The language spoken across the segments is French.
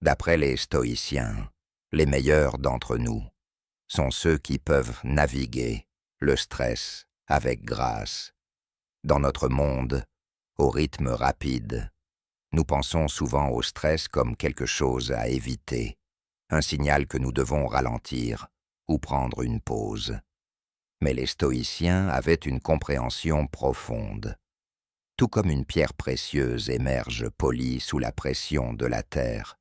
D'après les stoïciens, les meilleurs d'entre nous sont ceux qui peuvent naviguer le stress avec grâce. Dans notre monde, au rythme rapide, nous pensons souvent au stress comme quelque chose à éviter, un signal que nous devons ralentir ou prendre une pause. Mais les stoïciens avaient une compréhension profonde. Tout comme une pierre précieuse émerge polie sous la pression de la terre,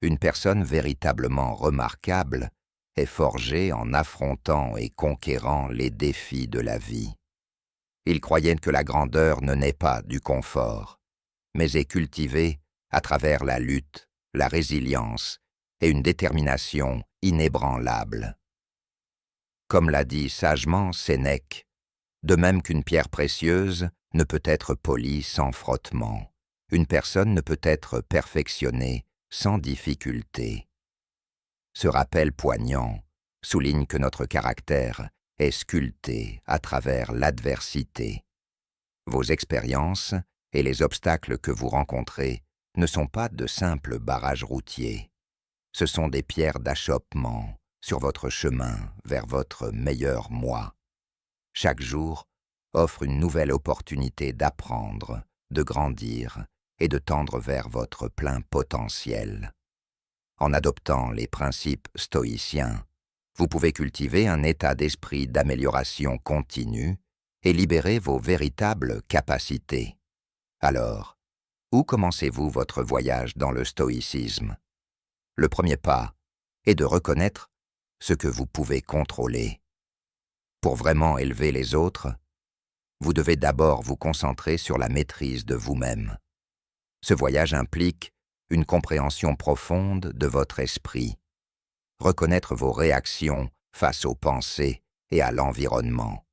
une personne véritablement remarquable est forgée en affrontant et conquérant les défis de la vie. Ils croyaient que la grandeur ne naît pas du confort, mais est cultivée à travers la lutte, la résilience et une détermination inébranlable. Comme l'a dit sagement Sénèque, de même qu'une pierre précieuse ne peut être polie sans frottement, une personne ne peut être perfectionnée sans difficulté. Ce rappel poignant souligne que notre caractère est sculpté à travers l'adversité. Vos expériences et les obstacles que vous rencontrez ne sont pas de simples barrages routiers. Ce sont des pierres d'achoppement sur votre chemin vers votre meilleur moi. Chaque jour offre une nouvelle opportunité d'apprendre, de grandir et de tendre vers votre plein potentiel. En adoptant les principes stoïciens, vous pouvez cultiver un état d'esprit d'amélioration continue et libérer vos véritables capacités. Alors, où commencez-vous votre voyage dans le stoïcisme? Le premier pas est de reconnaître ce que vous pouvez contrôler. Pour vraiment élever les autres, vous devez d'abord vous concentrer sur la maîtrise de vous-même. Ce voyage implique une compréhension profonde de votre esprit, reconnaître vos réactions face aux pensées et à l'environnement,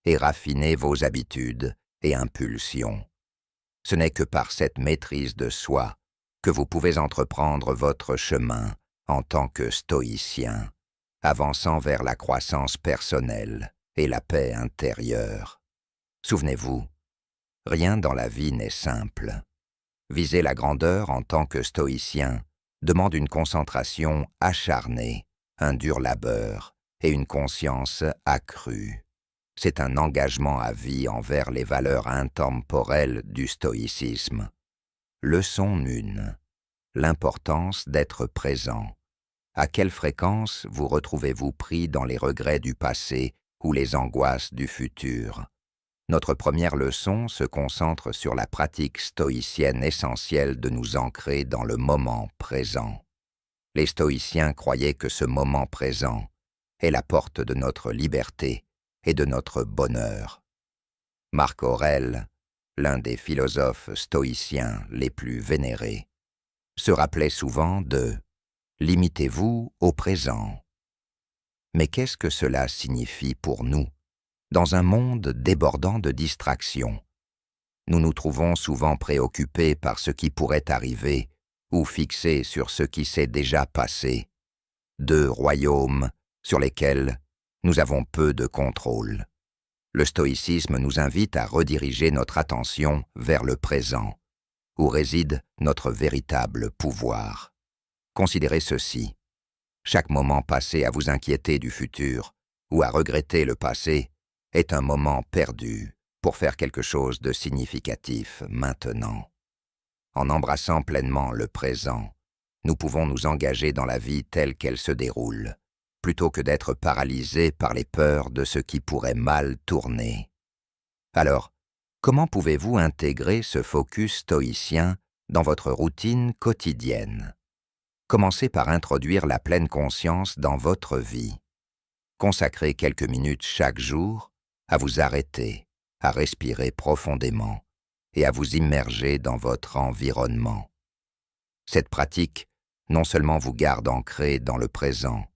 et raffiner vos habitudes et impulsions. Ce n'est que par cette maîtrise de soi que vous pouvez entreprendre votre chemin en tant que stoïcien, avançant vers la croissance personnelle et la paix intérieure. Souvenez-vous, rien dans la vie n'est simple. Viser la grandeur en tant que stoïcien demande une concentration acharnée, un dur labeur et une conscience accrue. C'est un engagement à vie envers les valeurs intemporelles du stoïcisme. Leçon 1. L'importance d'être présent. À quelle fréquence vous retrouvez-vous pris dans les regrets du passé ou les angoisses du futur? Notre première leçon se concentre sur la pratique stoïcienne essentielle de nous ancrer dans le moment présent. Les stoïciens croyaient que ce moment présent est la porte de notre liberté et de notre bonheur. Marc Aurèle, l'un des philosophes stoïciens les plus vénérés, se rappelait souvent de « limitez-vous au présent ». Mais qu'est-ce que cela signifie pour nous? Dans un monde débordant de distractions, nous nous trouvons souvent préoccupés par ce qui pourrait arriver ou fixés sur ce qui s'est déjà passé, deux royaumes sur lesquels nous avons peu de contrôle. Le stoïcisme nous invite à rediriger notre attention vers le présent, où réside notre véritable pouvoir. Considérez ceci. Chaque moment passé à vous inquiéter du futur ou à regretter le passé est un moment perdu pour faire quelque chose de significatif maintenant. En embrassant pleinement le présent, nous pouvons nous engager dans la vie telle qu'elle se déroule, plutôt que d'être paralysés par les peurs de ce qui pourrait mal tourner. Alors, comment pouvez-vous intégrer ce focus stoïcien dans votre routine quotidienne? Commencez par introduire la pleine conscience dans votre vie. Consacrez quelques minutes chaque jour à vous arrêter, à respirer profondément et à vous immerger dans votre environnement. Cette pratique non seulement vous garde ancré dans le présent,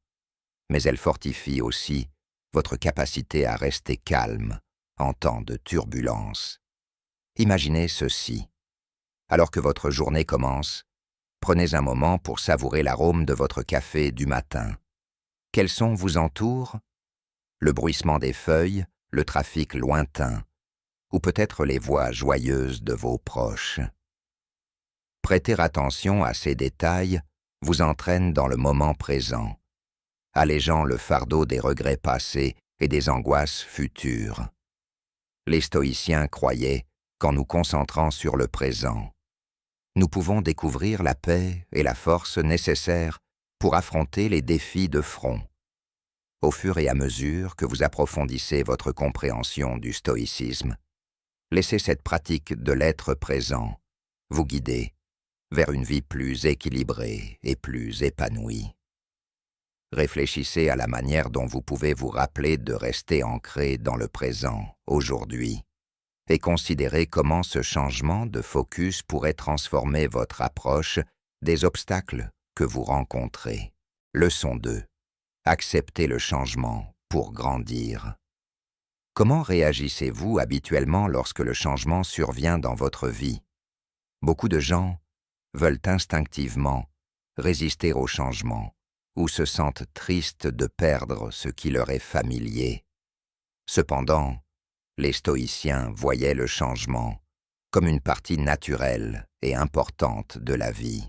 mais elle fortifie aussi votre capacité à rester calme en temps de turbulence. Imaginez ceci. Alors que votre journée commence, prenez un moment pour savourer l'arôme de votre café du matin. Quels sons vous entourent? Le bruissement des feuilles, le trafic lointain, ou peut-être les voix joyeuses de vos proches. Prêter attention à ces détails vous entraîne dans le moment présent, allégeant le fardeau des regrets passés et des angoisses futures. Les stoïciens croyaient qu'en nous concentrant sur le présent, nous pouvons découvrir la paix et la force nécessaires pour affronter les défis de front. Au fur et à mesure que vous approfondissez votre compréhension du stoïcisme, laissez cette pratique de l'être présent vous guider vers une vie plus équilibrée et plus épanouie. Réfléchissez à la manière dont vous pouvez vous rappeler de rester ancré dans le présent, aujourd'hui, et considérez comment ce changement de focus pourrait transformer votre approche des obstacles que vous rencontrez. Leçon 2. Acceptez le changement pour grandir. Comment réagissez-vous habituellement lorsque le changement survient dans votre vie? Beaucoup de gens veulent instinctivement résister au changement ou se sentent tristes de perdre ce qui leur est familier. Cependant, les stoïciens voyaient le changement comme une partie naturelle et importante de la vie.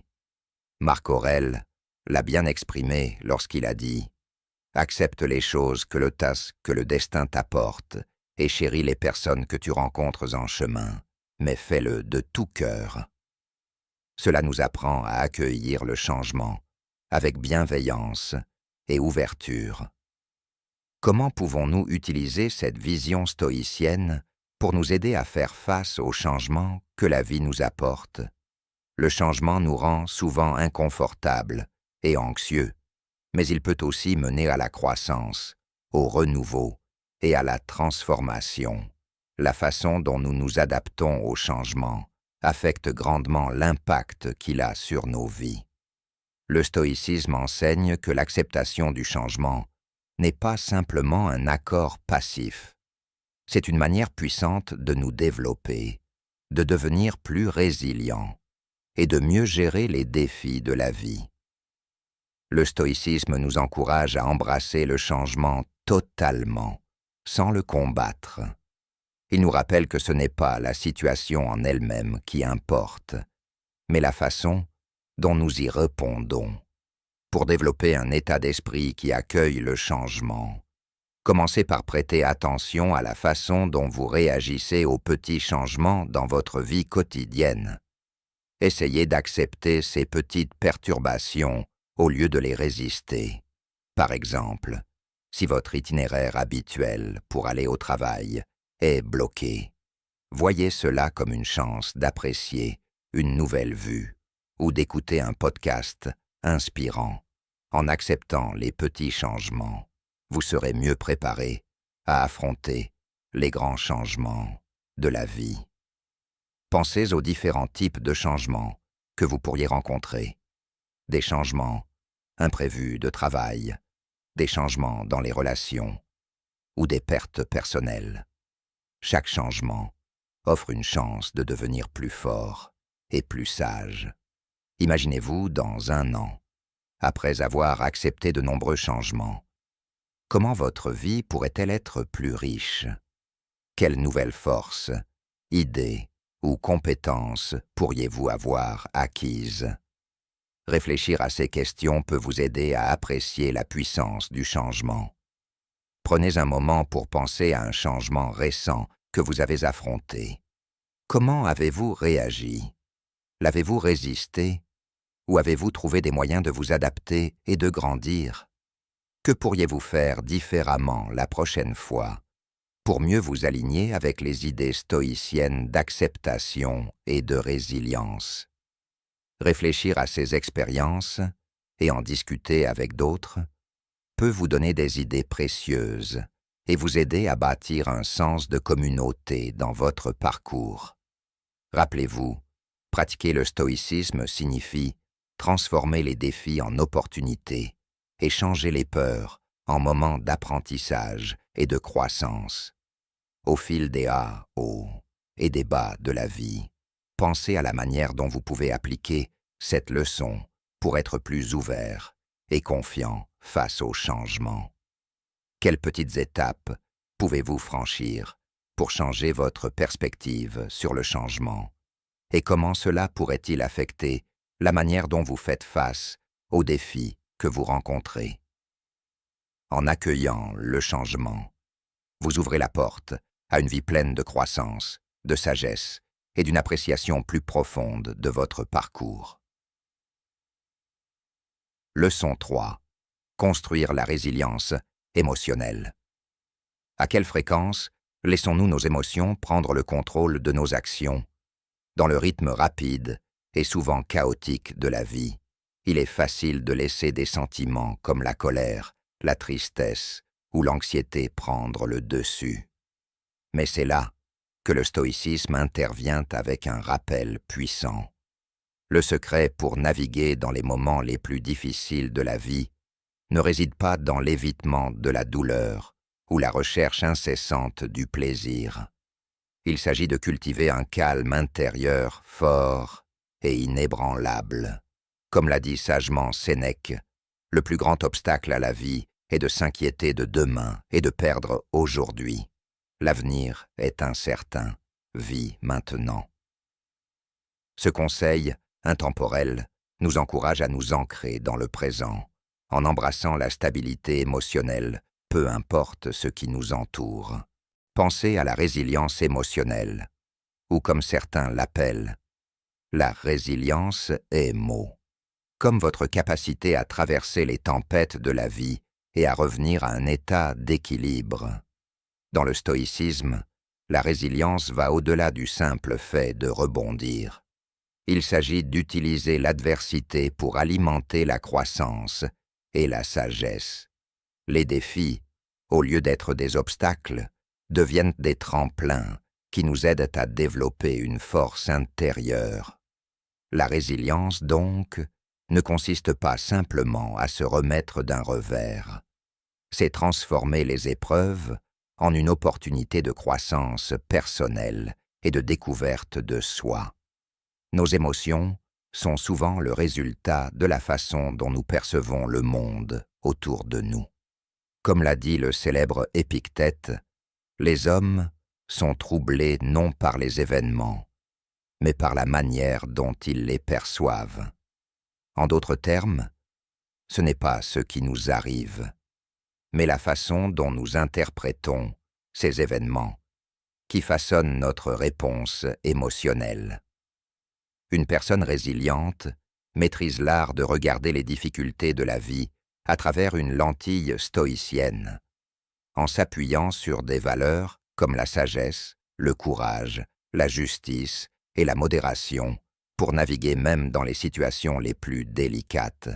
Marc Aurèle l'a bien exprimé lorsqu'il a dit « Accepte les choses que le destin t'apporte et chéris les personnes que tu rencontres en chemin, mais fais-le de tout cœur. » Cela nous apprend à accueillir le changement avec bienveillance et ouverture. Comment pouvons-nous utiliser cette vision stoïcienne pour nous aider à faire face aux changements que la vie nous apporte? Le changement nous rend souvent inconfortables et anxieux, mais il peut aussi mener à la croissance, au renouveau et à la transformation. La façon dont nous nous adaptons au changement affecte grandement l'impact qu'il a sur nos vies. Le stoïcisme enseigne que l'acceptation du changement n'est pas simplement un accord passif. C'est une manière puissante de nous développer, de devenir plus résilients et de mieux gérer les défis de la vie. Le stoïcisme nous encourage à embrasser le changement totalement, sans le combattre. Il nous rappelle que ce n'est pas la situation en elle-même qui importe, mais la façon dont nous y répondons. Pour développer un état d'esprit qui accueille le changement, commencez par prêter attention à la façon dont vous réagissez aux petits changements dans votre vie quotidienne. Essayez d'accepter ces petites perturbations au lieu de les résister. Par exemple, si votre itinéraire habituel pour aller au travail est bloqué, voyez cela comme une chance d'apprécier une nouvelle vue ou d'écouter un podcast inspirant. En acceptant les petits changements, vous serez mieux préparé à affronter les grands changements de la vie. Pensez aux différents types de changements que vous pourriez rencontrer. Des changements imprévus de travail, des changements dans les relations ou des pertes personnelles. Chaque changement offre une chance de devenir plus fort et plus sage. Imaginez-vous dans 1 an, après avoir accepté de nombreux changements. Comment votre vie pourrait-elle être plus riche? Quelles nouvelles forces, idées ou compétences pourriez-vous avoir acquises? Réfléchir à ces questions peut vous aider à apprécier la puissance du changement. Prenez un moment pour penser à un changement récent que vous avez affronté. Comment avez-vous réagi? L'avez-vous résisté? Ou avez-vous trouvé des moyens de vous adapter et de grandir? Que pourriez-vous faire différemment la prochaine fois pour mieux vous aligner avec les idées stoïciennes d'acceptation et de résilience? Réfléchir à ces expériences et en discuter avec d'autres peut vous donner des idées précieuses et vous aider à bâtir un sens de communauté dans votre parcours. Rappelez-vous, pratiquer le stoïcisme signifie transformer les défis en opportunités et changer les peurs en moments d'apprentissage et de croissance. Au fil des hauts et des bas de la vie, pensez à la manière dont vous pouvez appliquer cette leçon pour être plus ouvert et confiant face au changement. Quelles petites étapes pouvez-vous franchir pour changer votre perspective sur le changement? Et comment cela pourrait-il affecter la manière dont vous faites face aux défis que vous rencontrez. En accueillant le changement, vous ouvrez la porte à une vie pleine de croissance, de sagesse et d'une appréciation plus profonde de votre parcours. Leçon 3. Construire la résilience émotionnelle. À quelle fréquence laissons-nous nos émotions prendre le contrôle de nos actions? Dans le rythme rapide et souvent chaotique de la vie, il est facile de laisser des sentiments comme la colère, la tristesse ou l'anxiété prendre le dessus. Mais c'est là que le stoïcisme intervient avec un rappel puissant. Le secret pour naviguer dans les moments les plus difficiles de la vie ne réside pas dans l'évitement de la douleur ou la recherche incessante du plaisir. Il s'agit de cultiver un calme intérieur fort et inébranlable. Comme l'a dit sagement Sénèque, le plus grand obstacle à la vie est de s'inquiéter de demain et de perdre aujourd'hui. L'avenir est incertain, vis maintenant. Ce conseil intemporel nous encourage à nous ancrer dans le présent, en embrassant la stabilité émotionnelle, peu importe ce qui nous entoure. Pensez à la résilience émotionnelle, ou comme certains l'appellent, la résilience émo, comme votre capacité à traverser les tempêtes de la vie et à revenir à un état d'équilibre. Dans le stoïcisme, la résilience va au-delà du simple fait de rebondir. Il s'agit d'utiliser l'adversité pour alimenter la croissance et la sagesse. Les défis, au lieu d'être des obstacles, deviennent des tremplins qui nous aident à développer une force intérieure. La résilience, donc, ne consiste pas simplement à se remettre d'un revers. C'est transformer les épreuves en une opportunité de croissance personnelle et de découverte de soi. Nos émotions sont souvent le résultat de la façon dont nous percevons le monde autour de nous. Comme l'a dit le célèbre Épictète, les hommes sont troublés non par les événements, mais par la manière dont ils les perçoivent. En d'autres termes, ce n'est pas ce qui nous arrive, mais la façon dont nous interprétons ces événements qui façonnent notre réponse émotionnelle. Une personne résiliente maîtrise l'art de regarder les difficultés de la vie à travers une lentille stoïcienne, en s'appuyant sur des valeurs comme la sagesse, le courage, la justice et la modération pour naviguer même dans les situations les plus délicates.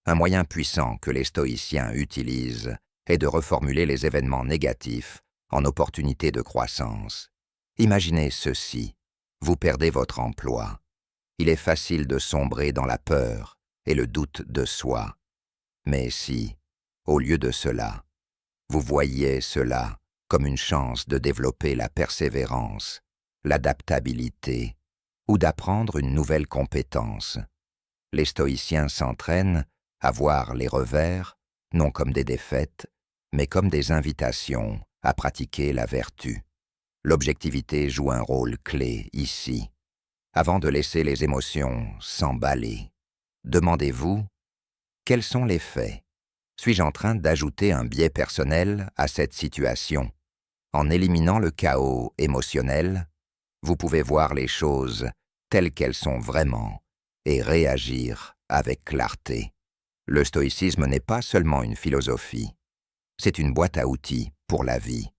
Un moyen puissant que les stoïciens utilisent est de reformuler les événements négatifs en opportunités de croissance. Imaginez ceci, vous perdez votre emploi. Il est facile de sombrer dans la peur et le doute de soi. Mais si, au lieu de cela, vous voyez cela comme une chance de développer la persévérance, l'adaptabilité ou d'apprendre une nouvelle compétence, les stoïciens s'entraînent à voir les revers non comme des défaites, mais comme des invitations à pratiquer la vertu. L'objectivité joue un rôle clé ici. Avant de laisser les émotions s'emballer, demandez-vous, quels sont les faits? Suis-je en train d'ajouter un biais personnel à cette situation? En éliminant le chaos émotionnel, vous pouvez voir les choses telles qu'elles sont vraiment et réagir avec clarté. Le stoïcisme n'est pas seulement une philosophie, c'est une boîte à outils pour la vie,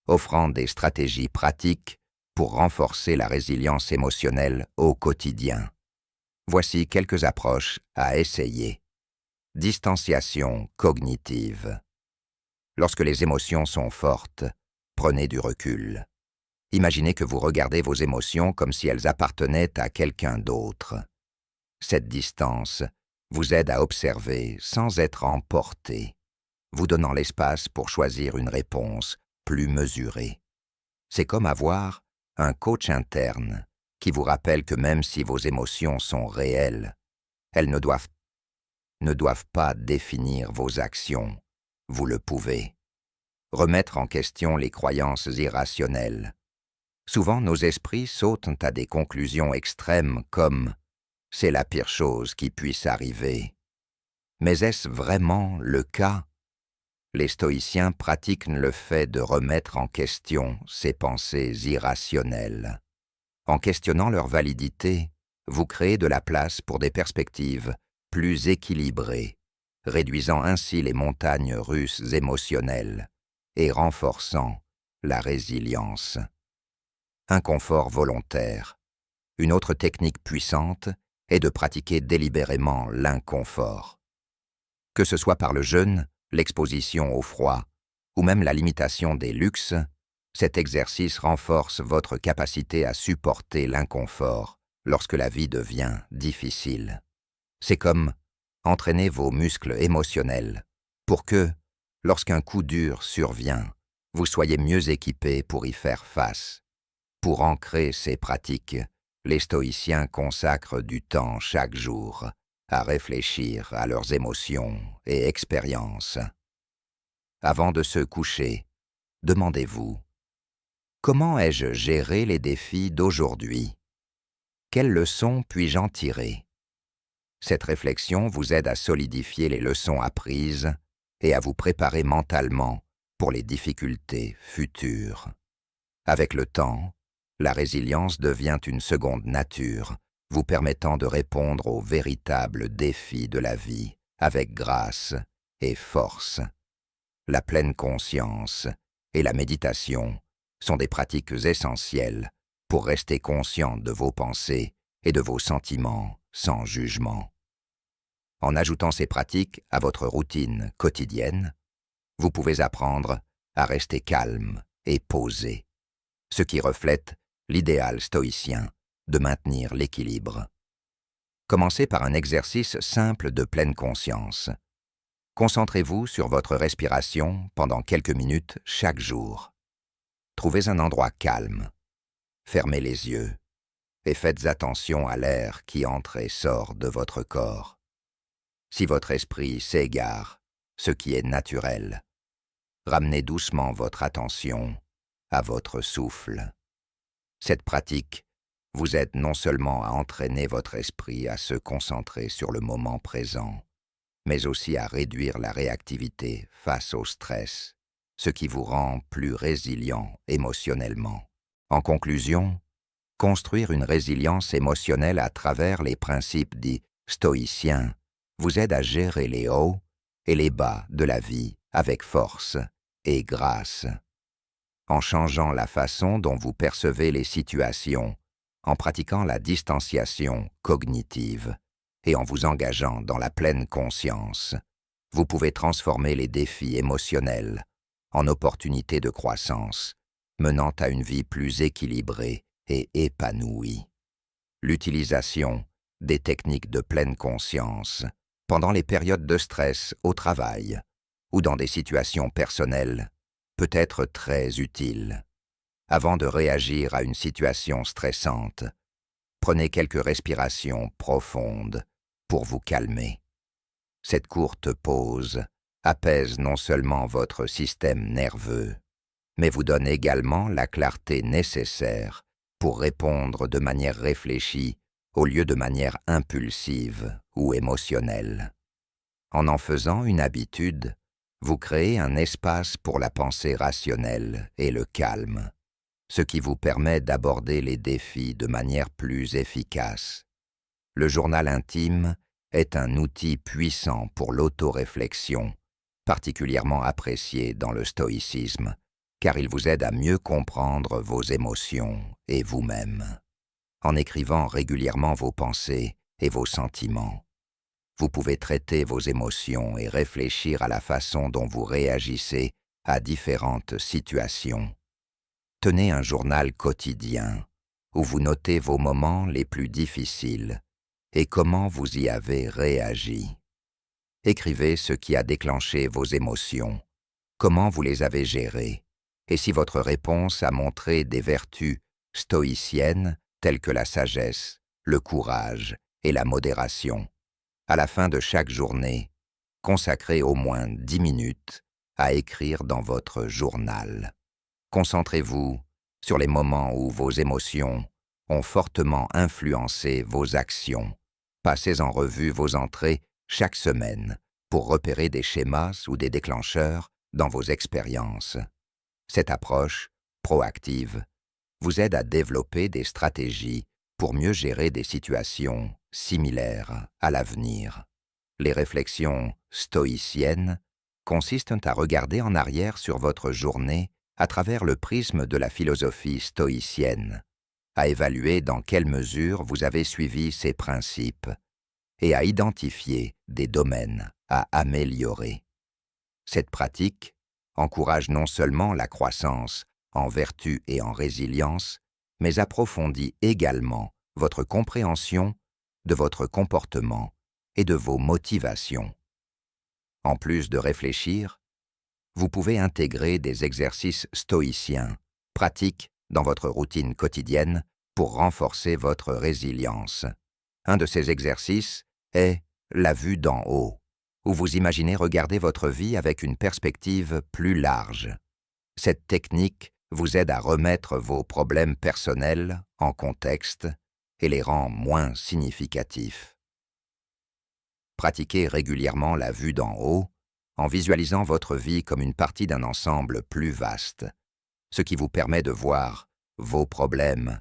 offrant des stratégies pratiques pour renforcer la résilience émotionnelle au quotidien. Voici quelques approches à essayer. Distanciation cognitive. Lorsque les émotions sont fortes, prenez du recul. Imaginez que vous regardez vos émotions comme si elles appartenaient à quelqu'un d'autre. Cette distance vous aide à observer sans être emporté, vous donnant l'espace pour choisir une réponse plus mesurée. C'est comme avoir un coach interne qui vous rappelle que même si vos émotions sont réelles, elles ne doivent pas définir vos actions. Vous le pouvez. Remettre en question les croyances irrationnelles. Souvent, nos esprits sautent à des conclusions extrêmes comme c'est la pire chose qui puisse arriver. Mais est-ce vraiment le cas? Les stoïciens pratiquent le fait de remettre en question ces pensées irrationnelles. En questionnant leur validité, vous créez de la place pour des perspectives plus équilibrées, réduisant ainsi les montagnes russes émotionnelles et renforçant la résilience. Inconfort volontaire. Une autre technique puissante est de pratiquer délibérément l'inconfort. Que ce soit par le jeûne, l'exposition au froid, ou même la limitation des luxes, cet exercice renforce votre capacité à supporter l'inconfort lorsque la vie devient difficile. C'est comme entraîner vos muscles émotionnels pour que, lorsqu'un coup dur survient, vous soyez mieux équipé pour y faire face. Pour ancrer ces pratiques, les stoïciens consacrent du temps chaque jour à réfléchir à leurs émotions et expériences. Avant de se coucher, demandez-vous: comment ai-je géré les défis d'aujourd'hui? Quelles leçons puis-je en tirer? Cette réflexion vous aide à solidifier les leçons apprises et à vous préparer mentalement pour les difficultés futures. Avec le temps, la résilience devient une seconde nature, vous permettant de répondre aux véritables défis de la vie avec grâce et force. La pleine conscience et la méditation sont des pratiques essentielles pour rester conscient de vos pensées et de vos sentiments sans jugement. En ajoutant ces pratiques à votre routine quotidienne, vous pouvez apprendre à rester calme et posé, ce qui reflète l'idéal stoïcien de maintenir l'équilibre. Commencez par un exercice simple de pleine conscience. Concentrez-vous sur votre respiration pendant quelques minutes chaque jour. Trouvez un endroit calme, fermez les yeux et faites attention à l'air qui entre et sort de votre corps. Si votre esprit s'égare, ce qui est naturel, ramenez doucement votre attention à votre souffle. Cette pratique vous aide non seulement à entraîner votre esprit à se concentrer sur le moment présent, mais aussi à réduire la réactivité face au stress, ce qui vous rend plus résilient émotionnellement. En conclusion, construire une résilience émotionnelle à travers les principes dits stoïciens vous aide à gérer les hauts et les bas de la vie avec force et grâce. En changeant la façon dont vous percevez les situations, en pratiquant la distanciation cognitive et en vous engageant dans la pleine conscience, vous pouvez transformer les défis émotionnels en opportunités de croissance, menant à une vie plus équilibrée et épanouie. L'utilisation des techniques de pleine conscience pendant les périodes de stress au travail ou dans des situations personnelles peut être très utile. Avant de réagir à une situation stressante, prenez quelques respirations profondes pour vous calmer. Cette courte pause apaise non seulement votre système nerveux, mais vous donne également la clarté nécessaire pour répondre de manière réfléchie au lieu de manière impulsive ou émotionnelle. En faisant une habitude, vous créez un espace pour la pensée rationnelle et le calme, ce qui vous permet d'aborder les défis de manière plus efficace. Le journal intime est un outil puissant pour l'autoréflexion, particulièrement apprécié dans le stoïcisme, car il vous aide à mieux comprendre vos émotions et vous-même. En écrivant régulièrement vos pensées et vos sentiments, vous pouvez traiter vos émotions et réfléchir à la façon dont vous réagissez à différentes situations. Tenez un journal quotidien où vous notez vos moments les plus difficiles et comment vous y avez réagi. Écrivez ce qui a déclenché vos émotions, comment vous les avez gérées, et si votre réponse a montré des vertus stoïciennes telles que la sagesse, le courage et la modération. À la fin de chaque journée, consacrez au moins 10 minutes à écrire dans votre journal. Concentrez-vous sur les moments où vos émotions ont fortement influencé vos actions Passez en revue vos entrées chaque semaine pour repérer des schémas ou des déclencheurs dans vos expériences. Cette approche, proactive, vous aide à développer des stratégies pour mieux gérer des situations similaires à l'avenir. Les réflexions stoïciennes consistent à regarder en arrière sur votre journée à travers le prisme de la philosophie stoïcienne, à évaluer dans quelle mesure vous avez suivi ces principes et à identifier des domaines à améliorer. Cette pratique encourage non seulement la croissance en vertu et en résilience, mais approfondit également votre compréhension de votre comportement et de vos motivations. En plus de réfléchir, vous pouvez intégrer des exercices stoïciens, pratiques dans votre routine quotidienne pour renforcer votre résilience. Un de ces exercices est la vue d'en haut, où vous imaginez regarder votre vie avec une perspective plus large. Cette technique vous aide à remettre vos problèmes personnels en contexte et les rend moins significatifs. Pratiquez régulièrement la vue d'en haut en visualisant votre vie comme une partie d'un ensemble plus vaste, ce qui vous permet de voir vos problèmes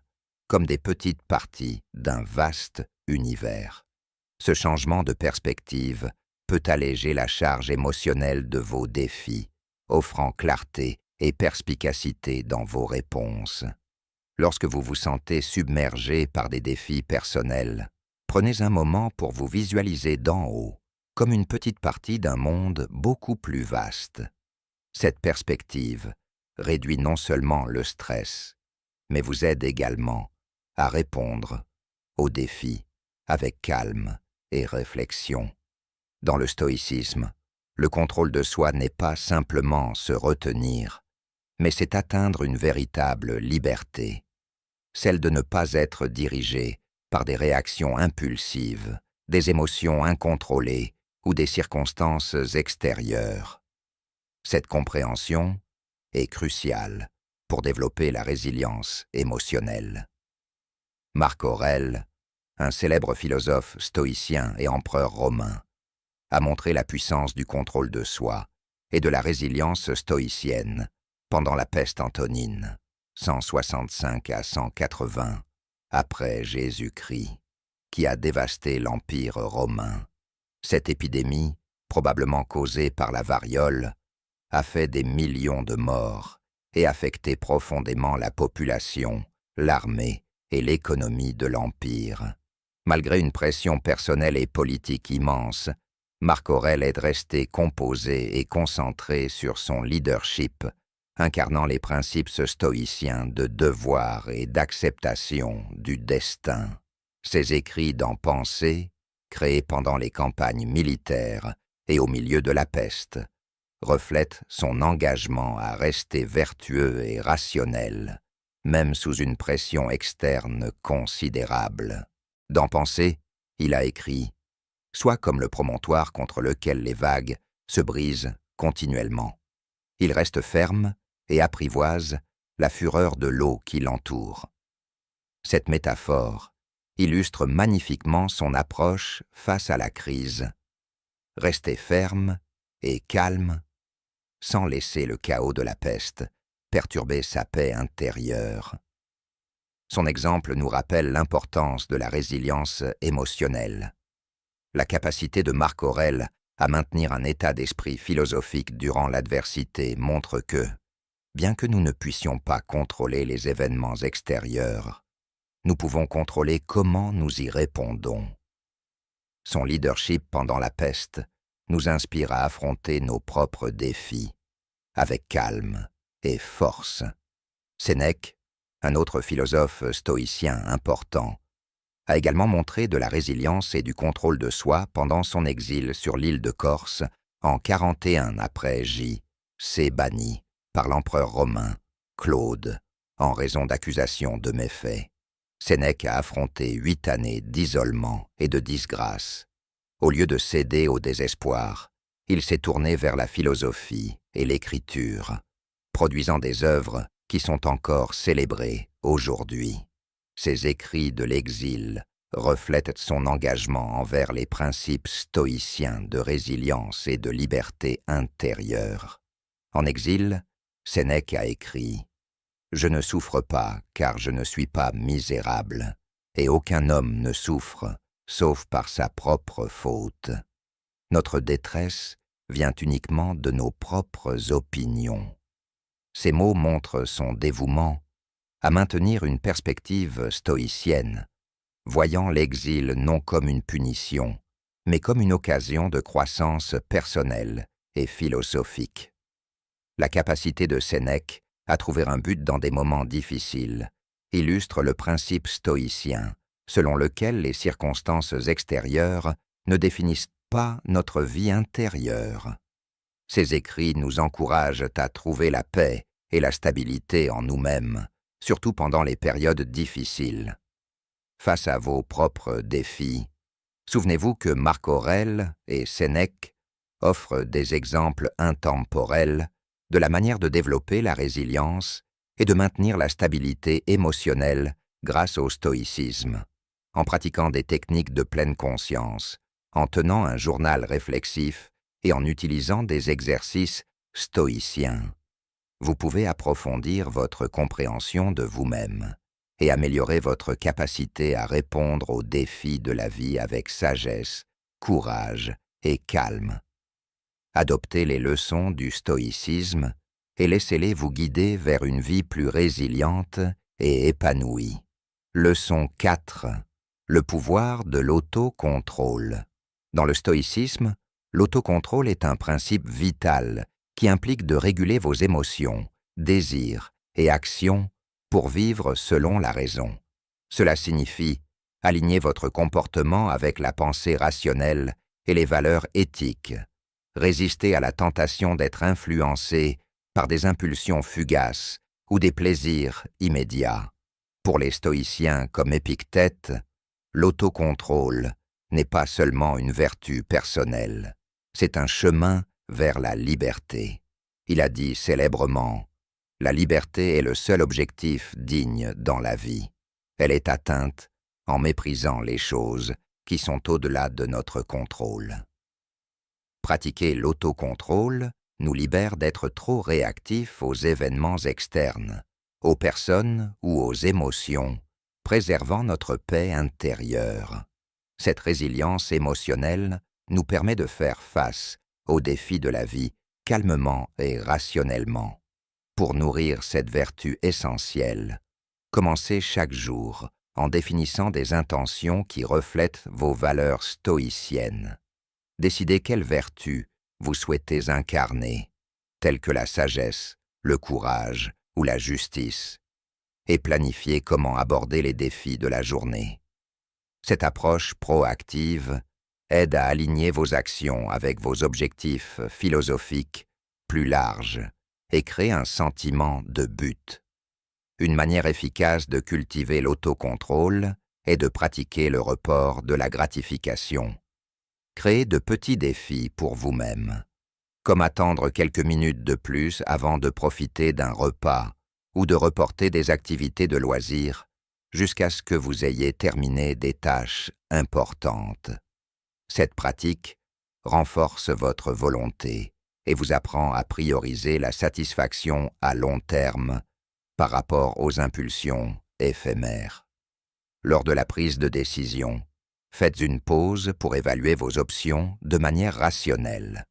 comme des petites parties d'un vaste univers. Ce changement de perspective peut alléger la charge émotionnelle de vos défis, offrant clarté et perspicacité dans vos réponses. Lorsque vous vous sentez submergé par des défis personnels, prenez un moment pour vous visualiser d'en haut, comme une petite partie d'un monde beaucoup plus vaste. Cette perspective réduit non seulement le stress, mais vous aide également à répondre aux défis avec calme et réflexion. Dans le stoïcisme, le contrôle de soi n'est pas simplement se retenir, mais c'est atteindre une véritable liberté, celle de ne pas être dirigé par des réactions impulsives, des émotions incontrôlées ou des circonstances extérieures. Cette compréhension est cruciale pour développer la résilience émotionnelle. Marc Aurèle, un célèbre philosophe stoïcien et empereur romain, a montré la puissance du contrôle de soi et de la résilience stoïcienne pendant la peste antonine, 165 à 180 après Jésus-Christ, qui a dévasté l'Empire romain. Cette épidémie, probablement causée par la variole, a fait des millions de morts et affecté profondément la population, l'armée et l'économie de l'Empire. Malgré une pression personnelle et politique immense, Marc Aurèle est resté composé et concentré sur son leadership, incarnant les principes stoïciens de devoir et d'acceptation du destin. Ses écrits dans Pensées, créés pendant les campagnes militaires et au milieu de la peste, reflètent son engagement à rester vertueux et rationnel, même sous une pression externe considérable. Dans Pensées, il a écrit « Sois comme le promontoire contre lequel les vagues se brisent continuellement. Il reste ferme et apprivoise la fureur de l'eau qui l'entoure. » Cette métaphore illustre magnifiquement son approche face à la crise. Rester ferme et calme, sans laisser le chaos de la peste perturber sa paix intérieure. Son exemple nous rappelle l'importance de la résilience émotionnelle. La capacité de Marc Aurèle à maintenir un état d'esprit philosophique durant l'adversité montre que, bien que nous ne puissions pas contrôler les événements extérieurs, nous pouvons contrôler comment nous y répondons. Son leadership pendant la peste nous inspire à affronter nos propres défis, avec calme et force. Sénèque, un autre philosophe stoïcien important, a également montré de la résilience et du contrôle de soi pendant son exil sur l'île de Corse en 41 après J. C. banni par l'empereur romain Claude en raison d'accusations de méfaits. Sénèque a affronté 8 années d'isolement et de disgrâce. Au lieu de céder au désespoir, il s'est tourné vers la philosophie et l'écriture, produisant des œuvres qui sont encore célébrées aujourd'hui. Ses écrits de l'exil reflète son engagement envers les principes stoïciens de résilience et de liberté intérieure. En exil, Sénèque a écrit « Je ne souffre pas, car je ne suis pas misérable, et aucun homme ne souffre, sauf par sa propre faute. Notre détresse vient uniquement de nos propres opinions. » Ces mots montrent son dévouement à maintenir une perspective stoïcienne, voyant l'exil non comme une punition, mais comme une occasion de croissance personnelle et philosophique. La capacité de Sénèque à trouver un but dans des moments difficiles illustre le principe stoïcien, selon lequel les circonstances extérieures ne définissent pas notre vie intérieure. Ces écrits nous encouragent à trouver la paix et la stabilité en nous-mêmes, surtout pendant les périodes difficiles. Face à vos propres défis, souvenez-vous que Marc Aurèle et Sénèque offrent des exemples intemporels de la manière de développer la résilience et de maintenir la stabilité émotionnelle grâce au stoïcisme, en pratiquant des techniques de pleine conscience, en tenant un journal réflexif et en utilisant des exercices stoïciens. Vous pouvez approfondir votre compréhension de vous-même et améliorer votre capacité à répondre aux défis de la vie avec sagesse, courage et calme. Adoptez les leçons du stoïcisme et laissez-les vous guider vers une vie plus résiliente et épanouie. Leçon 4. Le pouvoir de l'autocontrôle. Dans le stoïcisme, l'autocontrôle est un principe vital qui implique de réguler vos émotions, désirs et actions pour vivre selon la raison. Cela signifie aligner votre comportement avec la pensée rationnelle et les valeurs éthiques, résister à la tentation d'être influencé par des impulsions fugaces ou des plaisirs immédiats. Pour les stoïciens comme Épictète, l'autocontrôle n'est pas seulement une vertu personnelle, c'est un chemin vers la liberté. Il a dit célèbrement « La liberté est le seul objectif digne dans la vie. Elle est atteinte en méprisant les choses qui sont au-delà de notre contrôle. » Pratiquer l'autocontrôle nous libère d'être trop réactifs aux événements externes, aux personnes ou aux émotions, préservant notre paix intérieure. Cette résilience émotionnelle nous permet de faire face aux défis de la vie calmement et rationnellement. Pour nourrir cette vertu essentielle, commencez chaque jour en définissant des intentions qui reflètent vos valeurs stoïciennes. Décidez quelles vertus vous souhaitez incarner, telles que la sagesse, le courage ou la justice, et planifiez comment aborder les défis de la journée. Cette approche proactive aide à aligner vos actions avec vos objectifs philosophiques plus larges et crée un sentiment de but. Une manière efficace de cultiver l'autocontrôle est de pratiquer le report de la gratification. Créez de petits défis pour vous-même, comme attendre quelques minutes de plus avant de profiter d'un repas ou de reporter des activités de loisirs jusqu'à ce que vous ayez terminé des tâches importantes. Cette pratique renforce votre volonté et vous apprend à prioriser la satisfaction à long terme par rapport aux impulsions éphémères. Lors de la prise de décision, faites une pause pour évaluer vos options de manière rationnelle.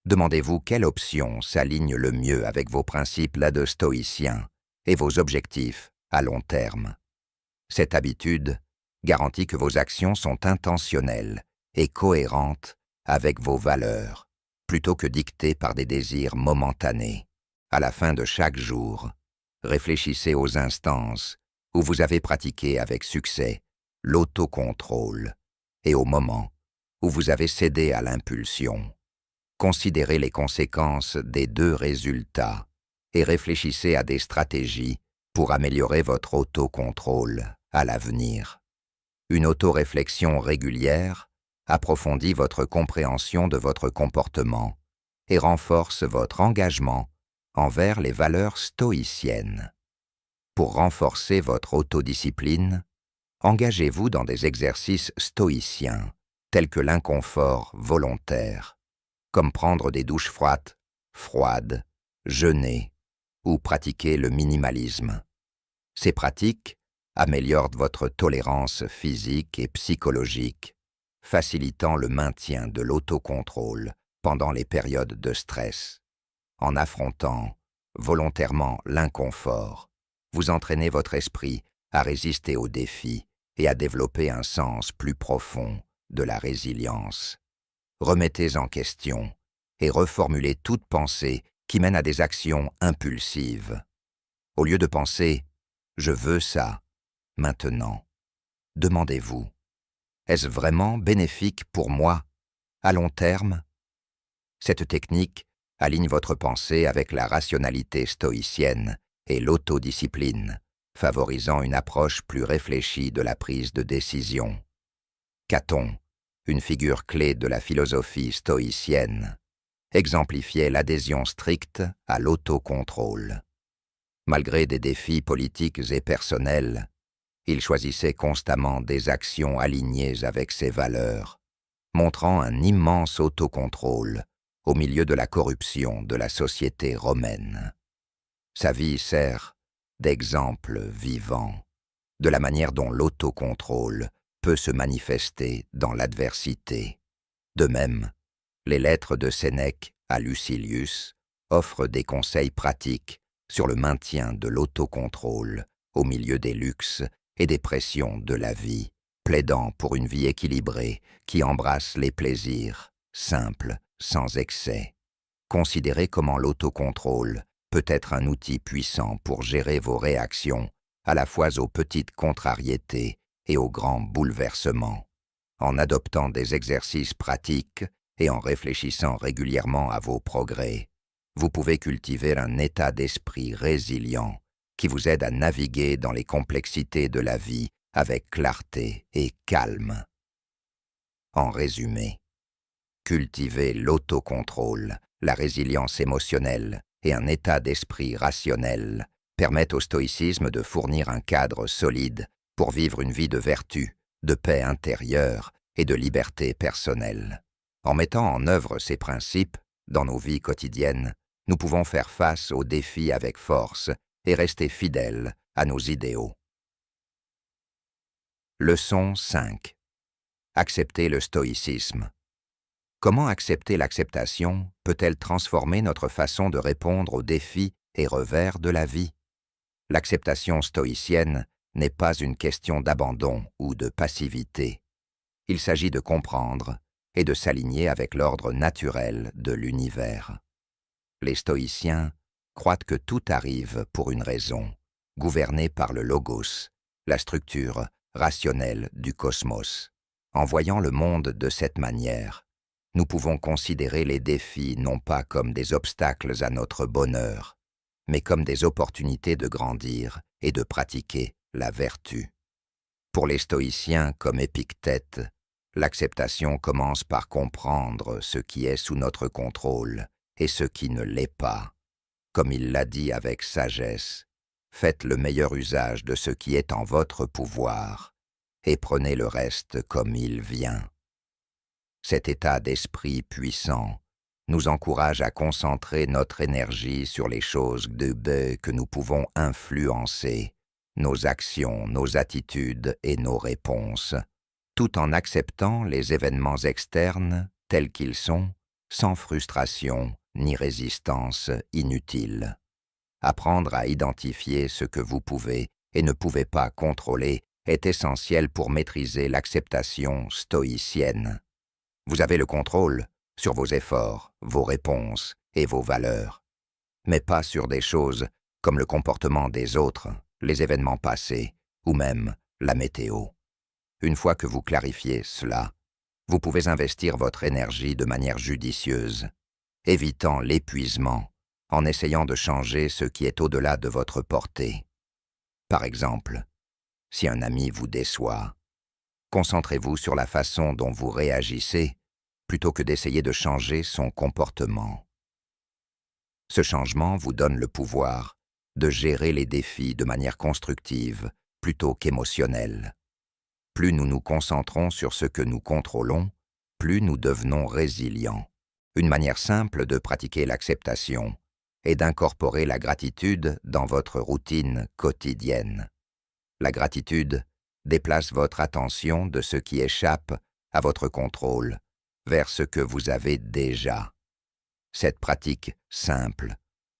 Demandez-vous quelle option s'aligne le mieux avec vos principes de stoïcien et vos objectifs à long terme. Cette habitude garantit que vos actions sont intentionnelles et cohérentes avec vos valeurs, plutôt que dictées par des désirs momentanés. À la fin de chaque jour, réfléchissez aux instances où vous avez pratiqué avec succès l'autocontrôle et aux moments où vous avez cédé à l'impulsion. Considérez les conséquences des deux résultats et réfléchissez à des stratégies pour améliorer votre autocontrôle à l'avenir. Une autoréflexion régulière approfondit votre compréhension de votre comportement et renforce votre engagement envers les valeurs stoïciennes. Pour renforcer votre autodiscipline, engagez-vous dans des exercices stoïciens, tels que l'inconfort volontaire, comme prendre des douches froides, jeûner ou pratiquer le minimalisme. Ces pratiques améliorent votre tolérance physique et psychologique, facilitant le maintien de l'autocontrôle pendant les périodes de stress. En affrontant volontairement l'inconfort, vous entraînez votre esprit à résister aux défis et à développer un sens plus profond de la résilience. Remettez en question et reformulez toute pensée qui mène à des actions impulsives. Au lieu de penser « je veux ça » maintenant, demandez-vous « est-ce vraiment bénéfique pour moi à long terme ?» Cette technique aligne votre pensée avec la rationalité stoïcienne et l'autodiscipline, favorisant une approche plus réfléchie de la prise de décision. Caton, une figure clé de la philosophie stoïcienne, exemplifiait l'adhésion stricte à l'autocontrôle. Malgré des défis politiques et personnels, il choisissait constamment des actions alignées avec ses valeurs, montrant un immense autocontrôle au milieu de la corruption de la société romaine. Sa vie sert d'exemple vivant de la manière dont l'autocontrôle peut se manifester dans l'adversité. De même, les lettres de Sénèque à Lucilius offrent des conseils pratiques sur le maintien de l'autocontrôle au milieu des luxes et des pressions de la vie, plaidant pour une vie équilibrée qui embrasse les plaisirs, simples, sans excès. Considérez comment l'autocontrôle peut être un outil puissant pour gérer vos réactions à la fois aux petites contrariétés et aux grands bouleversements. En adoptant des exercices pratiques et en réfléchissant régulièrement à vos progrès, vous pouvez cultiver un état d'esprit résilient qui vous aide à naviguer dans les complexités de la vie avec clarté et calme. En résumé, cultiver l'autocontrôle, la résilience émotionnelle et un état d'esprit rationnel permettent au stoïcisme de fournir un cadre solide pour vivre une vie de vertu, de paix intérieure et de liberté personnelle. En mettant en œuvre ces principes dans nos vies quotidiennes, nous pouvons faire face aux défis avec force et rester fidèles à nos idéaux. Leçon 5. Accepter le stoïcisme. Comment accepter l'acceptation peut-elle transformer notre façon de répondre aux défis et revers de la vie? L'acceptation stoïcienne n'est pas une question d'abandon ou de passivité. Il s'agit de comprendre et de s'aligner avec l'ordre naturel de l'univers. Les stoïciens croient que tout arrive pour une raison, gouverné par le logos, la structure rationnelle du cosmos. En voyant le monde de cette manière, nous pouvons considérer les défis non pas comme des obstacles à notre bonheur, mais comme des opportunités de grandir et de pratiquer la vertu. Pour les stoïciens comme Épictète, l'acceptation commence par comprendre ce qui est sous notre contrôle et ce qui ne l'est pas. Comme il l'a dit avec sagesse, faites le meilleur usage de ce qui est en votre pouvoir et prenez le reste comme il vient. Cet état d'esprit puissant nous encourage à concentrer notre énergie sur les choses que nous pouvons influencer, nos actions, nos attitudes et nos réponses, tout en acceptant les événements externes tels qu'ils sont, sans frustration ni résistance inutile. Apprendre à identifier ce que vous pouvez et ne pouvez pas contrôler est essentiel pour maîtriser l'acceptation stoïcienne. Vous avez le contrôle sur vos efforts, vos réponses et vos valeurs, mais pas sur des choses comme le comportement des autres, les événements passés ou même la météo. Une fois que vous clarifiez cela, vous pouvez investir votre énergie de manière judicieuse, évitant l'épuisement en essayant de changer ce qui est au-delà de votre portée. Par exemple, si un ami vous déçoit, concentrez-vous sur la façon dont vous réagissez plutôt que d'essayer de changer son comportement. Ce changement vous donne le pouvoir de gérer les défis de manière constructive plutôt qu'émotionnelle. Plus nous nous concentrons sur ce que nous contrôlons, plus nous devenons résilients. Une manière simple de pratiquer l'acceptation est d'incorporer la gratitude dans votre routine quotidienne. La gratitude déplace votre attention de ce qui échappe à votre contrôle vers ce que vous avez déjà. Cette pratique simple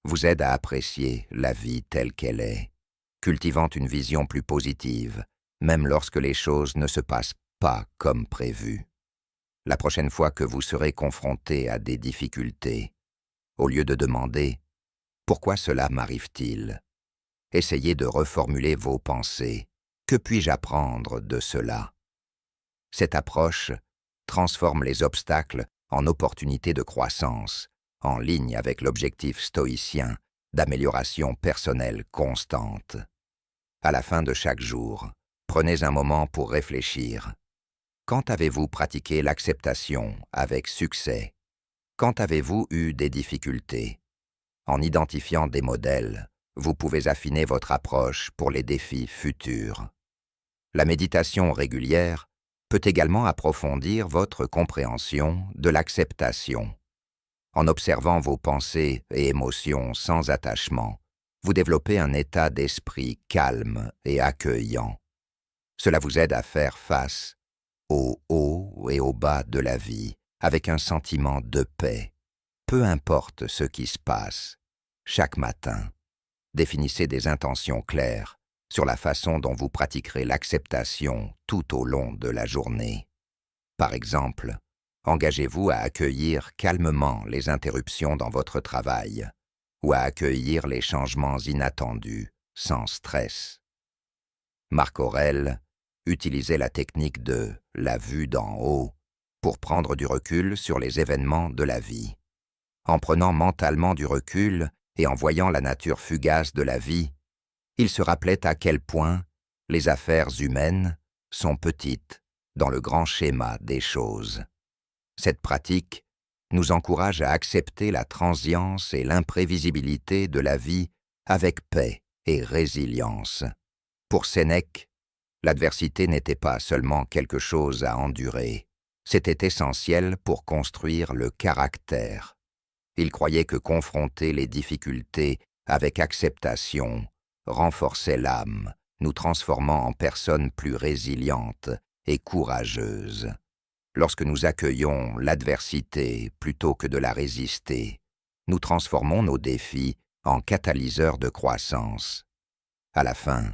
vous aide à apprécier la vie telle qu'elle est, cultivant une vision plus positive, même lorsque les choses ne se passent pas comme prévu. La prochaine fois que vous serez confronté à des difficultés, au lieu de demander « Pourquoi cela m'arrive-t-il ?», essayez de reformuler vos pensées. Que puis-je apprendre de cela? Cette approche transforme les obstacles en opportunités de croissance, en ligne avec l'objectif stoïcien d'amélioration personnelle constante. À la fin de chaque jour, prenez un moment pour réfléchir. Quand avez-vous pratiqué l'acceptation avec succès? Quand avez-vous eu des difficultés? En identifiant des modèles, vous pouvez affiner votre approche pour les défis futurs. La méditation régulière peut également approfondir votre compréhension de l'acceptation. En observant vos pensées et émotions sans attachement, vous développez un état d'esprit calme et accueillant. Cela vous aide à faire face aux hauts et aux bas de la vie avec un sentiment de paix. Peu importe ce qui se passe, chaque matin, définissez des intentions claires sur la façon dont vous pratiquerez l'acceptation tout au long de la journée. Par exemple, engagez-vous à accueillir calmement les interruptions dans votre travail ou à accueillir les changements inattendus sans stress. Marc Aurèle utilisait la technique de la vue d'en haut pour prendre du recul sur les événements de la vie. En prenant mentalement du recul et en voyant la nature fugace de la vie, il se rappelait à quel point les affaires humaines sont petites dans le grand schéma des choses. Cette pratique nous encourage à accepter la transience et l'imprévisibilité de la vie avec paix et résilience. Pour Sénèque, l'adversité n'était pas seulement quelque chose à endurer, c'était essentiel pour construire le caractère. Il croyait que confronter les difficultés avec acceptation renforçait l'âme, nous transformant en personnes plus résilientes et courageuses. Lorsque nous accueillons l'adversité plutôt que de la résister, nous transformons nos défis en catalyseurs de croissance. À la fin,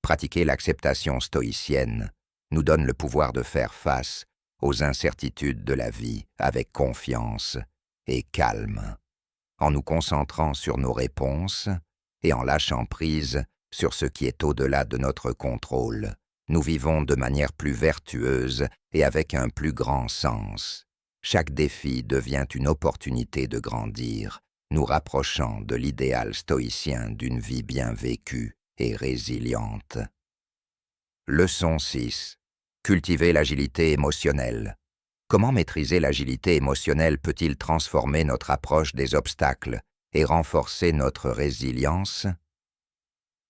pratiquer l'acceptation stoïcienne nous donne le pouvoir de faire face aux incertitudes de la vie avec confiance et calme, en nous concentrant sur nos réponses et en lâchant prise sur ce qui est au-delà de notre contrôle. Nous vivons de manière plus vertueuse et avec un plus grand sens. Chaque défi devient une opportunité de grandir, nous rapprochant de l'idéal stoïcien d'une vie bien vécue et résiliente. Leçon 6. Cultiver l'agilité émotionnelle. Comment maîtriser l'agilité émotionnelle peut-il transformer notre approche des obstacles et renforcer notre résilience?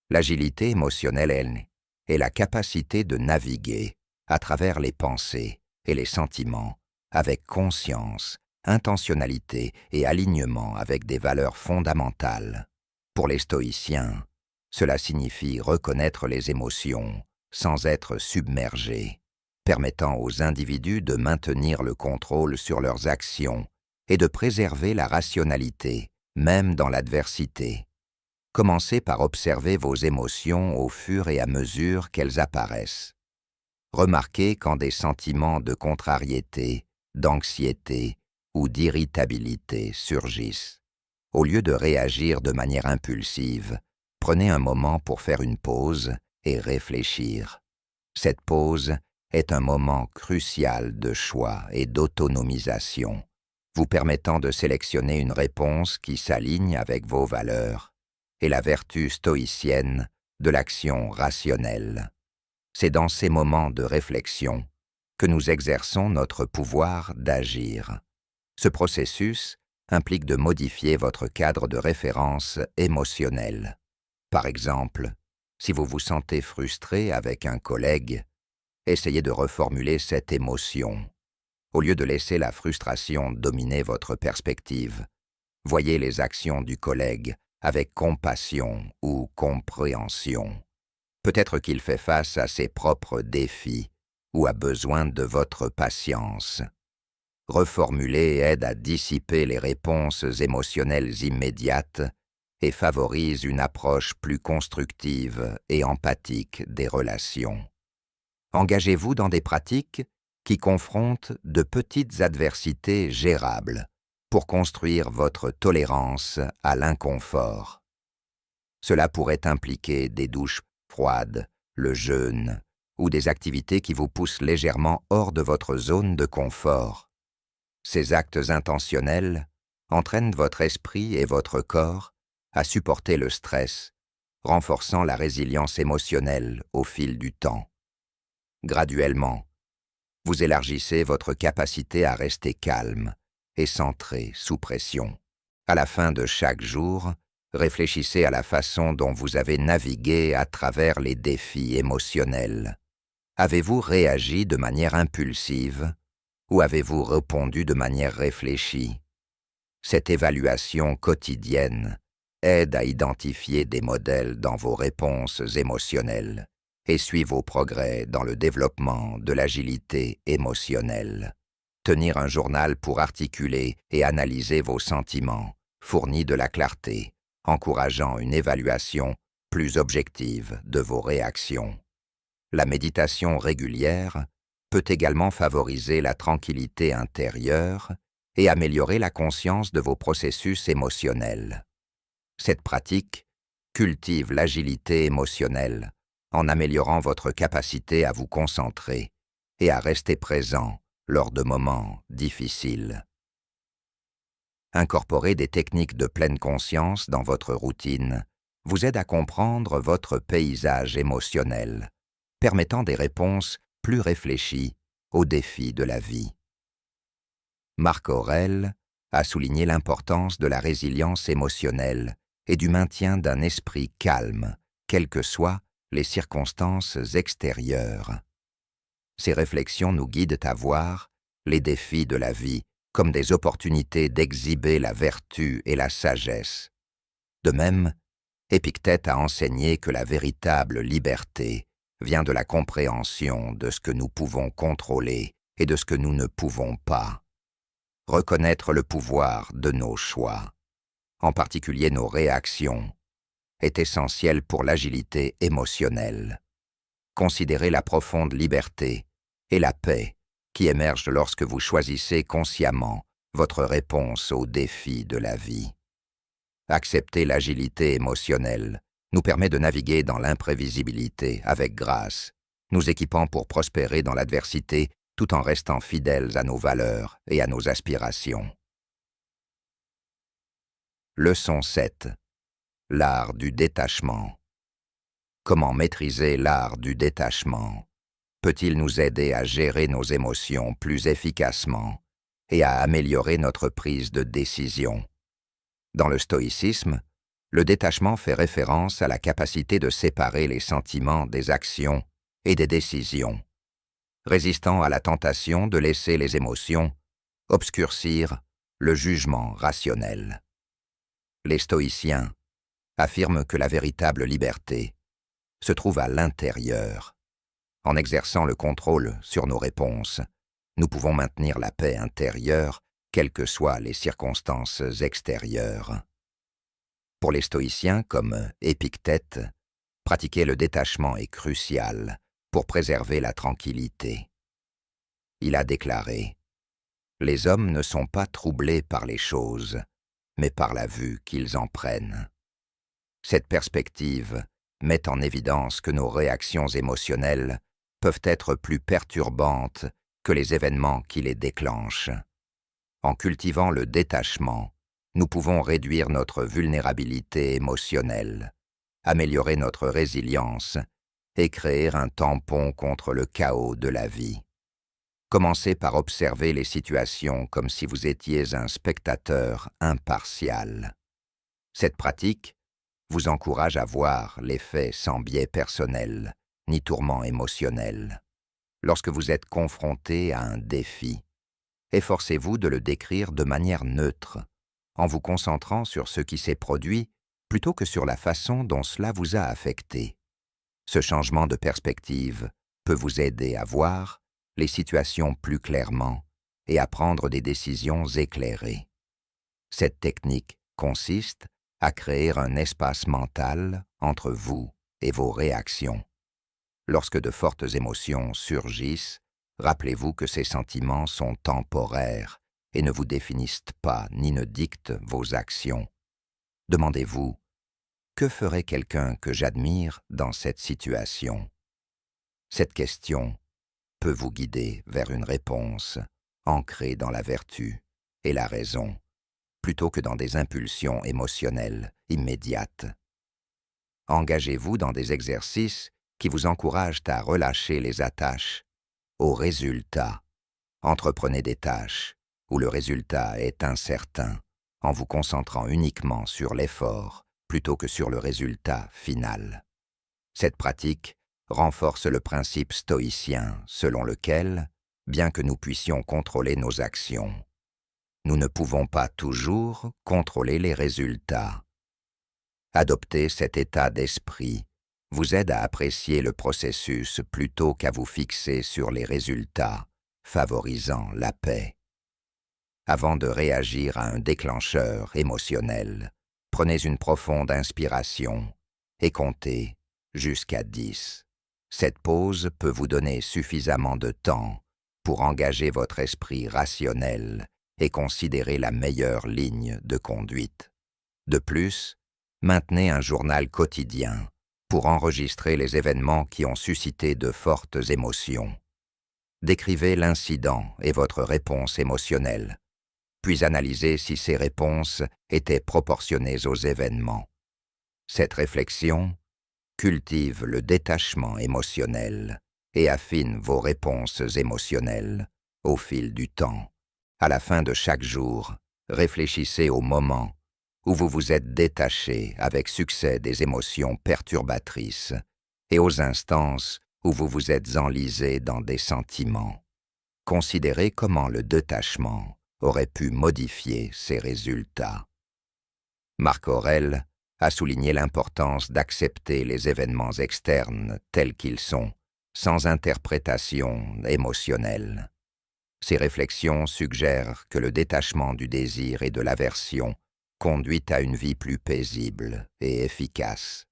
L'agilité émotionnelle est la capacité de naviguer à travers les pensées et les sentiments avec conscience, intentionnalité et alignement avec des valeurs fondamentales. Pour les stoïciens, cela signifie reconnaître les émotions sans être submergé, permettant aux individus de maintenir le contrôle sur leurs actions et de préserver la rationalité, même dans l'adversité. Commencez par observer vos émotions au fur et à mesure qu'elles apparaissent. Remarquez quand des sentiments de contrariété, d'anxiété ou d'irritabilité surgissent. Au lieu de réagir de manière impulsive, prenez un moment pour faire une pause et réfléchir. Cette pause est un moment crucial de choix et d'autonomisation, vous permettant de sélectionner une réponse qui s'aligne avec vos valeurs et la vertu stoïcienne de l'action rationnelle. C'est dans ces moments de réflexion que nous exerçons notre pouvoir d'agir. Ce processus implique de modifier votre cadre de référence émotionnel. Par exemple, si vous vous sentez frustré avec un collègue, essayez de reformuler cette émotion. Au lieu de laisser la frustration dominer votre perspective, voyez les actions du collègue avec compassion ou compréhension. Peut-être qu'il fait face à ses propres défis ou a besoin de votre patience. Reformuler aide à dissiper les réponses émotionnelles immédiates et favorise une approche plus constructive et empathique des relations. Engagez-vous dans des pratiques qui confrontent de petites adversités gérables pour construire votre tolérance à l'inconfort. Cela pourrait impliquer des douches froides, le jeûne ou des activités qui vous poussent légèrement hors de votre zone de confort. Ces actes intentionnels entraînent votre esprit et votre corps à supporter le stress, renforçant la résilience émotionnelle au fil du temps. Graduellement, vous élargissez votre capacité à rester calme et centré sous pression. À la fin de chaque jour, réfléchissez à la façon dont vous avez navigué à travers les défis émotionnels. Avez-vous réagi de manière impulsive ou avez-vous répondu de manière réfléchie? Cette évaluation quotidienne aide à identifier des modèles dans vos réponses émotionnelles et suit vos progrès dans le développement de l'agilité émotionnelle. Tenir un journal pour articuler et analyser vos sentiments fournit de la clarté, encourageant une évaluation plus objective de vos réactions. La méditation régulière peut également favoriser la tranquillité intérieure et améliorer la conscience de vos processus émotionnels. Cette pratique cultive l'agilité émotionnelle en améliorant votre capacité à vous concentrer et à rester présent lors de moments difficiles. Incorporer des techniques de pleine conscience dans votre routine vous aide à comprendre votre paysage émotionnel, permettant des réponses plus réfléchies aux défis de la vie. Marc Aurèle a souligné l'importance de la résilience émotionnelle et du maintien d'un esprit calme, quelles que soient les circonstances extérieures. Ces réflexions nous guident à voir les défis de la vie comme des opportunités d'exhiber la vertu et la sagesse. De même, Épictète a enseigné que la véritable liberté vient de la compréhension de ce que nous pouvons contrôler et de ce que nous ne pouvons pas. Reconnaître le pouvoir de nos choix, en particulier nos réactions, est essentiel pour l'agilité émotionnelle. Considérez la profonde liberté et la paix qui émergent lorsque vous choisissez consciemment votre réponse aux défis de la vie. Accepter l'agilité émotionnelle nous permet de naviguer dans l'imprévisibilité avec grâce, nous équipant pour prospérer dans l'adversité tout en restant fidèles à nos valeurs et à nos aspirations. Leçon 7. L'art du détachement. Comment maîtriser l'art du détachement peut-il nous aider à gérer nos émotions plus efficacement et à améliorer notre prise de décision? Dans le stoïcisme, le détachement fait référence à la capacité de séparer les sentiments des actions et des décisions, résistant à la tentation de laisser les émotions obscurcir le jugement rationnel. Les stoïciens affirment que la véritable liberté se trouve à l'intérieur. En exerçant le contrôle sur nos réponses, nous pouvons maintenir la paix intérieure, quelles que soient les circonstances extérieures. Pour les stoïciens comme Épictète, pratiquer le détachement est crucial pour préserver la tranquillité. Il a déclaré « Les hommes ne sont pas troublés par les choses, mais par la vue qu'ils en prennent. » Cette perspective met en évidence que nos réactions émotionnelles peuvent être plus perturbantes que les événements qui les déclenchent. En cultivant le détachement, nous pouvons réduire notre vulnérabilité émotionnelle, améliorer notre résilience et créer un tampon contre le chaos de la vie. Commencez par observer les situations comme si vous étiez un spectateur impartial. Cette pratique vous encourage à voir les faits sans biais personnel ni tourment émotionnel. Lorsque vous êtes confronté à un défi, efforcez-vous de le décrire de manière neutre, en vous concentrant sur ce qui s'est produit plutôt que sur la façon dont cela vous a affecté. Ce changement de perspective peut vous aider à voir les situations plus clairement et à prendre des décisions éclairées. Cette technique consiste à créer un espace mental entre vous et vos réactions. Lorsque de fortes émotions surgissent, rappelez-vous que ces sentiments sont temporaires et ne vous définissent pas ni ne dictent vos actions. Demandez-vous, que ferait quelqu'un que j'admire dans cette situation? Cette question peut vous guider vers une réponse ancrée dans la vertu et la raison, plutôt que dans des impulsions émotionnelles immédiates. Engagez-vous dans des exercices qui vous encouragent à relâcher les attaches aux résultats. Entreprenez des tâches où le résultat est incertain, en vous concentrant uniquement sur l'effort plutôt que sur le résultat final. Cette pratique renforce le principe stoïcien selon lequel, bien que nous puissions contrôler nos actions, nous ne pouvons pas toujours contrôler les résultats. Adopter cet état d'esprit vous aide à apprécier le processus plutôt qu'à vous fixer sur les résultats, favorisant la paix. Avant de réagir à un déclencheur émotionnel, prenez une profonde inspiration et comptez jusqu'à 10. Cette pause peut vous donner suffisamment de temps pour engager votre esprit rationnel et considérer la meilleure ligne de conduite. De plus, maintenez un journal quotidien pour enregistrer les événements qui ont suscité de fortes émotions. Décrivez l'incident et votre réponse émotionnelle, puis analysez si ces réponses étaient proportionnées aux événements. Cette réflexion cultive le détachement émotionnel et affine vos réponses émotionnelles au fil du temps. À la fin de chaque jour, réfléchissez au moment où vous vous êtes détaché avec succès des émotions perturbatrices et aux instances où vous vous êtes enlisé dans des sentiments. Considérez comment le détachement aurait pu modifier ces résultats. Marc Aurèle a souligné l'importance d'accepter les événements externes tels qu'ils sont, sans interprétation émotionnelle. Ces réflexions suggèrent que le détachement du désir et de l'aversion conduit à une vie plus paisible et efficace.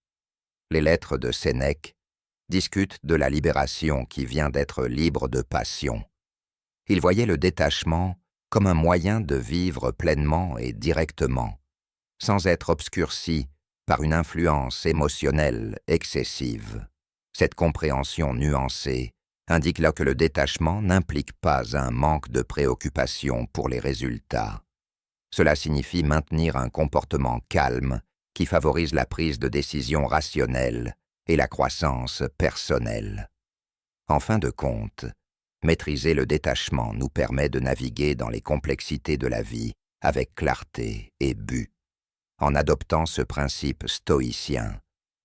Les lettres de Sénèque discutent de la libération qui vient d'être libre de passion. Il voyait le détachement comme un moyen de vivre pleinement et directement, sans être obscurci par une influence émotionnelle excessive. Cette compréhension nuancée indique là que le détachement n'implique pas un manque de préoccupation pour les résultats. Cela signifie maintenir un comportement calme qui favorise la prise de décisions rationnelles et la croissance personnelle. En fin de compte, maîtriser le détachement nous permet de naviguer dans les complexités de la vie avec clarté et but. En adoptant ce principe stoïcien,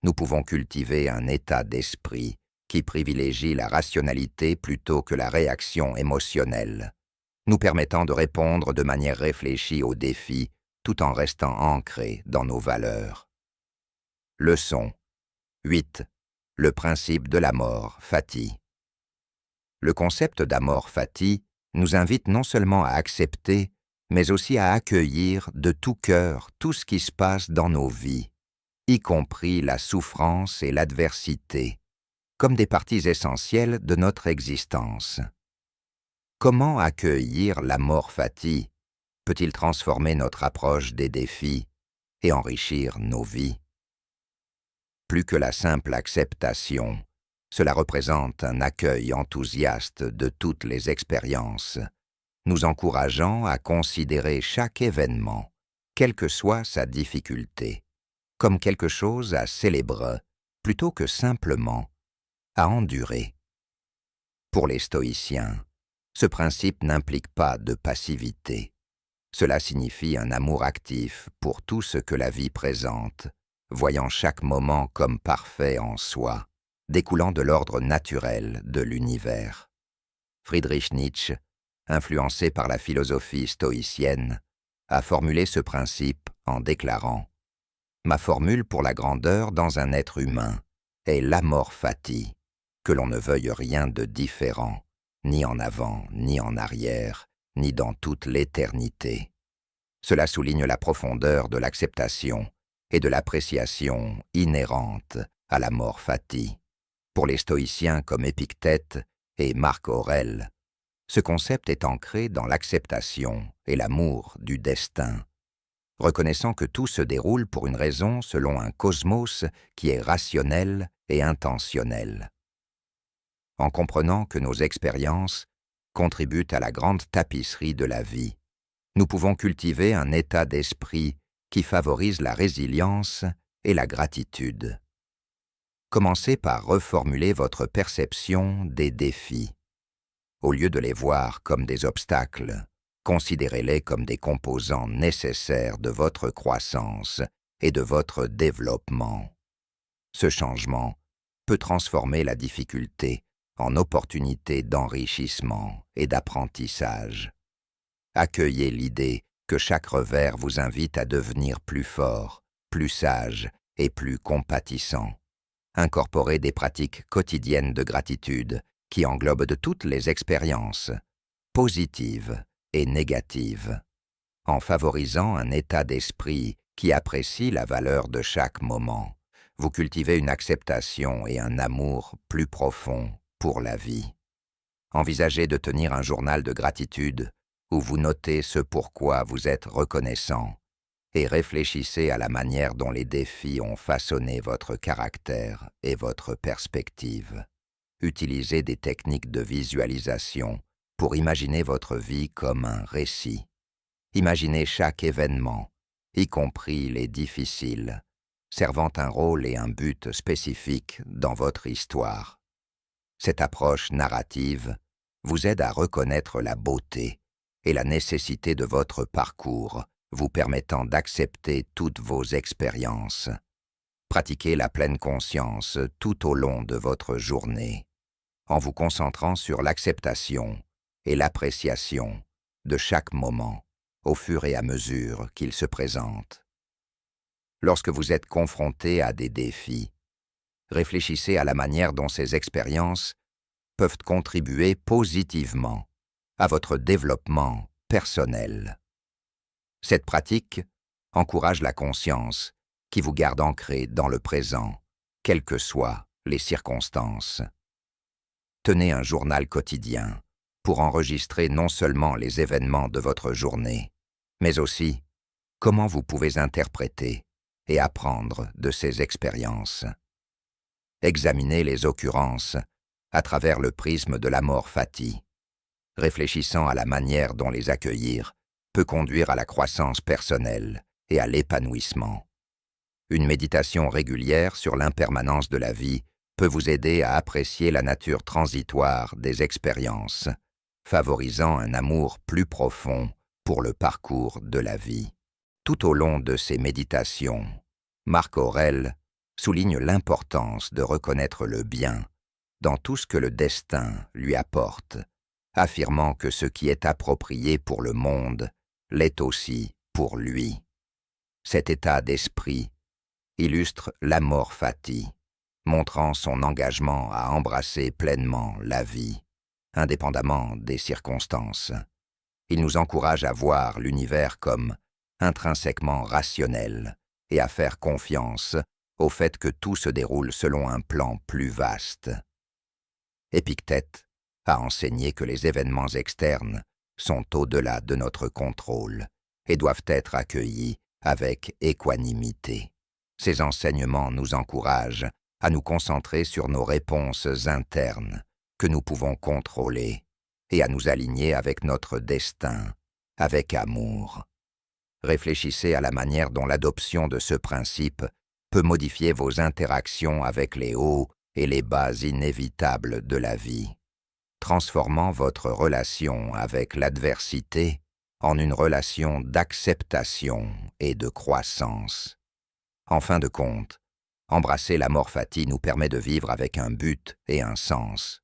nous pouvons cultiver un état d'esprit qui privilégie la rationalité plutôt que la réaction émotionnelle, nous permettant de répondre de manière réfléchie aux défis tout en restant ancrés dans nos valeurs. Leçon 8. Le principe de l'amor fati. Le concept d'amor fati nous invite non seulement à accepter, mais aussi à accueillir de tout cœur tout ce qui se passe dans nos vies, y compris la souffrance et l'adversité, comme des parties essentielles de notre existence. Comment accueillir l'amor fati peut-il transformer notre approche des défis et enrichir nos vies? Plus que la simple acceptation, cela représente un accueil enthousiaste de toutes les expériences, nous encourageant à considérer chaque événement, quelle que soit sa difficulté, comme quelque chose à célébrer, plutôt que simplement à endurer. Pour les stoïciens, ce principe n'implique pas de passivité. Cela signifie un amour actif pour tout ce que la vie présente, voyant chaque moment comme parfait en soi, découlant de l'ordre naturel de l'univers. Friedrich Nietzsche, influencé par la philosophie stoïcienne, a formulé ce principe en déclarant « Ma formule pour la grandeur dans un être humain est l'amor fati, que l'on ne veuille rien de différent, ni en avant, ni en arrière, ni dans toute l'éternité. » Cela souligne la profondeur de l'acceptation et de l'appréciation inhérente à l'amor fati. Pour les stoïciens comme Épictète et Marc Aurèle, ce concept est ancré dans l'acceptation et l'amour du destin, reconnaissant que tout se déroule pour une raison selon un cosmos qui est rationnel et intentionnel. En comprenant que nos expériences contribuent à la grande tapisserie de la vie, nous pouvons cultiver un état d'esprit qui favorise la résilience et la gratitude. Commencez par reformuler votre perception des défis. Au lieu de les voir comme des obstacles, considérez-les comme des composants nécessaires de votre croissance et de votre développement. Ce changement peut transformer la difficulté en opportunité d'enrichissement et d'apprentissage. Accueillez l'idée que chaque revers vous invite à devenir plus fort, plus sage et plus compatissant. Incorporez des pratiques quotidiennes de gratitude qui englobent de toutes les expériences, positives et négatives, en favorisant un état d'esprit qui apprécie la valeur de chaque moment. Vous cultivez une acceptation et un amour plus profond pour la vie. Envisagez de tenir un journal de gratitude où vous notez ce pourquoi vous êtes reconnaissant et réfléchissez à la manière dont les défis ont façonné votre caractère et votre perspective. Utilisez des techniques de visualisation pour imaginer votre vie comme un récit. Imaginez chaque événement, y compris les difficiles, servant un rôle et un but spécifiques dans votre histoire. Cette approche narrative vous aide à reconnaître la beauté et la nécessité de votre parcours, vous permettant d'accepter toutes vos expériences. Pratiquez la pleine conscience tout au long de votre journée, en vous concentrant sur l'acceptation et l'appréciation de chaque moment au fur et à mesure qu'il se présente. Lorsque vous êtes confronté à des défis, réfléchissez à la manière dont ces expériences peuvent contribuer positivement à votre développement personnel. Cette pratique encourage la conscience qui vous garde ancré dans le présent, quelles que soient les circonstances. Tenez un journal quotidien pour enregistrer non seulement les événements de votre journée, mais aussi comment vous pouvez interpréter et apprendre de ces expériences. Examinez les occurrences à travers le prisme de l'amor fati, réfléchissant à la manière dont les accueillir peut conduire à la croissance personnelle et à l'épanouissement. Une méditation régulière sur l'impermanence de la vie peut vous aider à apprécier la nature transitoire des expériences, favorisant un amour plus profond pour le parcours de la vie. Tout au long de ces méditations, Marc Aurèle souligne l'importance de reconnaître le bien dans tout ce que le destin lui apporte, affirmant que ce qui est approprié pour le monde l'est aussi pour lui. Cet état d'esprit illustre l'amor fati, montrant son engagement à embrasser pleinement la vie, indépendamment des circonstances. Il nous encourage à voir l'univers comme intrinsèquement rationnel et à faire confiance au fait que tout se déroule selon un plan plus vaste. Épictète a enseigné que les événements externes sont au-delà de notre contrôle et doivent être accueillis avec équanimité. Ces enseignements nous encouragent à nous concentrer sur nos réponses internes que nous pouvons contrôler et à nous aligner avec notre destin, avec amour. Réfléchissez à la manière dont l'adoption de ce principe peut modifier vos interactions avec les hauts et les bas inévitables de la vie, transformant votre relation avec l'adversité en une relation d'acceptation et de croissance. En fin de compte, embrasser l'amor fati nous permet de vivre avec un but et un sens.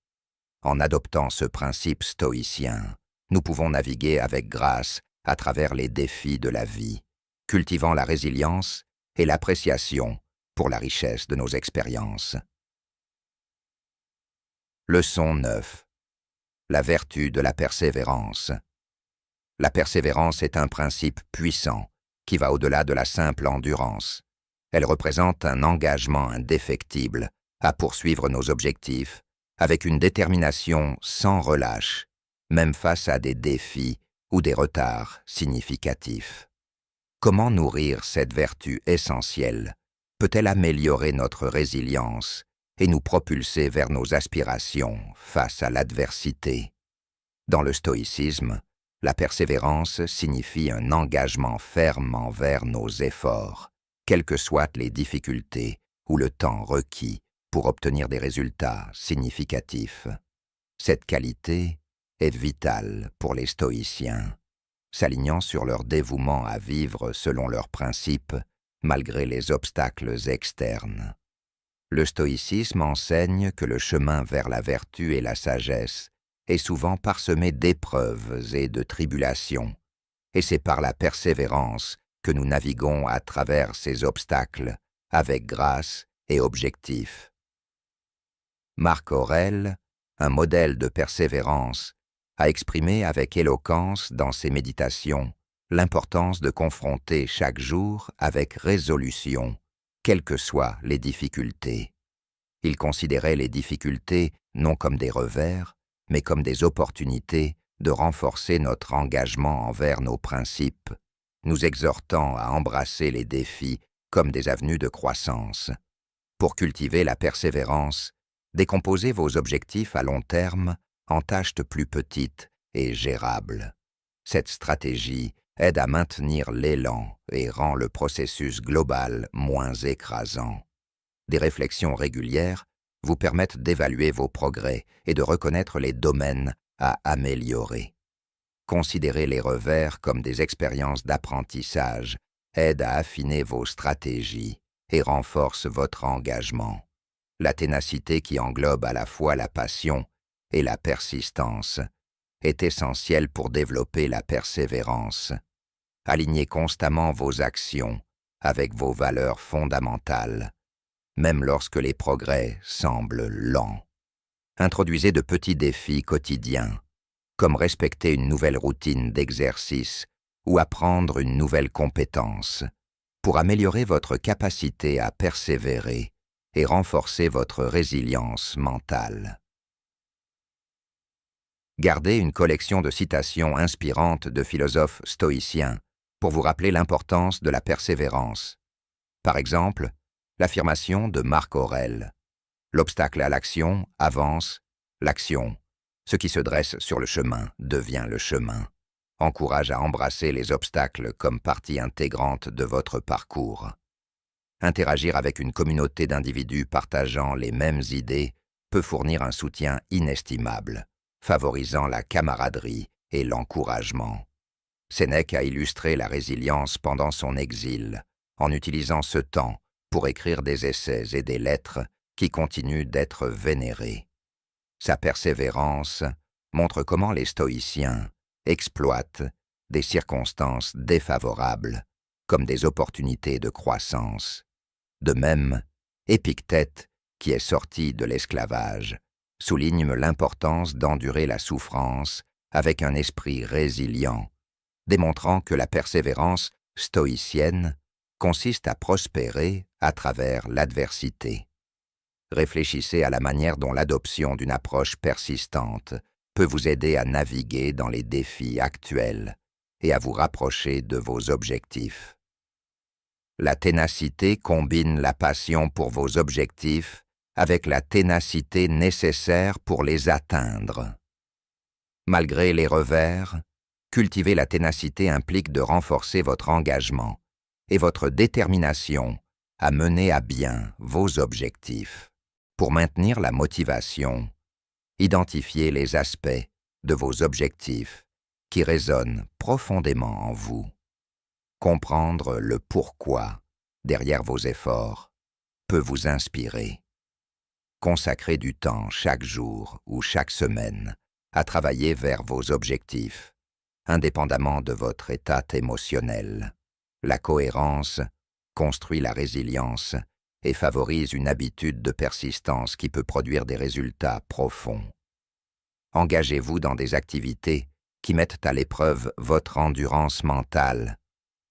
En adoptant ce principe stoïcien, nous pouvons naviguer avec grâce à travers les défis de la vie, cultivant la résilience et l'appréciation pour la richesse de nos expériences. Leçon 9. La vertu de la persévérance. La persévérance est un principe puissant qui va au-delà de la simple endurance. Elle représente un engagement indéfectible à poursuivre nos objectifs avec une détermination sans relâche, même face à des défis ou des retards significatifs. Comment nourrir cette vertu essentielle peut-elle améliorer notre résilience et nous propulser vers nos aspirations face à l'adversité? Dans le stoïcisme, la persévérance signifie un engagement ferme envers nos efforts, quelles que soient les difficultés ou le temps requis pour obtenir des résultats significatifs. Cette qualité est vitale pour les stoïciens, s'alignant sur leur dévouement à vivre selon leurs principes, malgré les obstacles externes. Le stoïcisme enseigne que le chemin vers la vertu et la sagesse est souvent parsemé d'épreuves et de tribulations, et c'est par la persévérance que nous naviguons à travers ces obstacles avec grâce et objectif. Marc Aurèle, un modèle de persévérance, a exprimé avec éloquence dans ses méditations l'importance de confronter chaque jour avec résolution, quelles que soient les difficultés. Il considérait les difficultés non comme des revers, mais comme des opportunités de renforcer notre engagement envers nos principes, nous exhortant à embrasser les défis comme des avenues de croissance. Pour cultiver la persévérance, décomposez vos objectifs à long terme en tâches plus petites et gérables. Cette stratégie aide à maintenir l'élan et rend le processus global moins écrasant. Des réflexions régulières vous permettent d'évaluer vos progrès et de reconnaître les domaines à améliorer. Considérer les revers comme des expériences d'apprentissage aide à affiner vos stratégies et renforce votre engagement. La ténacité qui englobe à la fois la passion et la persistance est essentielle pour développer la persévérance. Alignez constamment vos actions avec vos valeurs fondamentales, même lorsque les progrès semblent lents. Introduisez de petits défis quotidiens, comme respecter une nouvelle routine d'exercice ou apprendre une nouvelle compétence, pour améliorer votre capacité à persévérer et renforcer votre résilience mentale. Gardez une collection de citations inspirantes de philosophes stoïciens pour vous rappeler l'importance de la persévérance. Par exemple, l'affirmation de Marc Aurèle « L'obstacle à l'action avance l'action. Ce qui se dresse sur le chemin devient le chemin » encourage à embrasser les obstacles comme partie intégrante de votre parcours. Interagir avec une communauté d'individus partageant les mêmes idées peut fournir un soutien inestimable, favorisant la camaraderie et l'encouragement. Sénèque a illustré la résilience pendant son exil, en utilisant ce temps pour écrire des essais et des lettres qui continuent d'être vénérés. Sa persévérance montre comment les stoïciens exploitent des circonstances défavorables comme des opportunités de croissance. De même, Épictète, qui est sorti de l'esclavage, souligne l'importance d'endurer la souffrance avec un esprit résilient, démontrant que la persévérance stoïcienne consiste à prospérer à travers l'adversité. Réfléchissez à la manière dont l'adoption d'une approche persistante peut vous aider à naviguer dans les défis actuels et à vous rapprocher de vos objectifs. La ténacité combine la passion pour vos objectifs avec la ténacité nécessaire pour les atteindre. Malgré les revers, cultiver la ténacité implique de renforcer votre engagement et votre détermination à mener à bien vos objectifs. Pour maintenir la motivation, identifiez les aspects de vos objectifs qui résonnent profondément en vous. Comprendre le pourquoi derrière vos efforts peut vous inspirer. Consacrez du temps chaque jour ou chaque semaine à travailler vers vos objectifs, indépendamment de votre état émotionnel. La cohérence construit la résilience et favorise une habitude de persistance qui peut produire des résultats profonds. Engagez-vous dans des activités qui mettent à l'épreuve votre endurance mentale,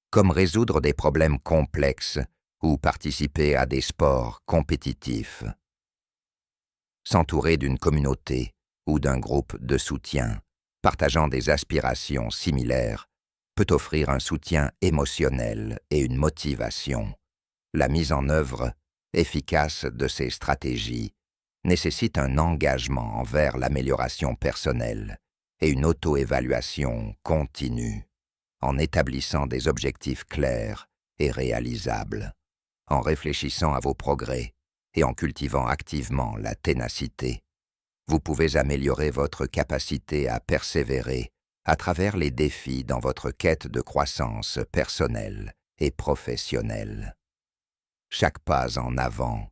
comme résoudre des problèmes complexes ou participer à des sports compétitifs. S'entourer d'une communauté ou d'un groupe de soutien, partageant des aspirations similaires, peut offrir un soutien émotionnel et une motivation. La mise en œuvre efficace de ces stratégies nécessite un engagement envers l'amélioration personnelle et une auto-évaluation continue, en établissant des objectifs clairs et réalisables, en réfléchissant à vos progrès et en cultivant activement la ténacité. Vous pouvez améliorer votre capacité à persévérer à travers les défis dans votre quête de croissance personnelle et professionnelle. Chaque pas en avant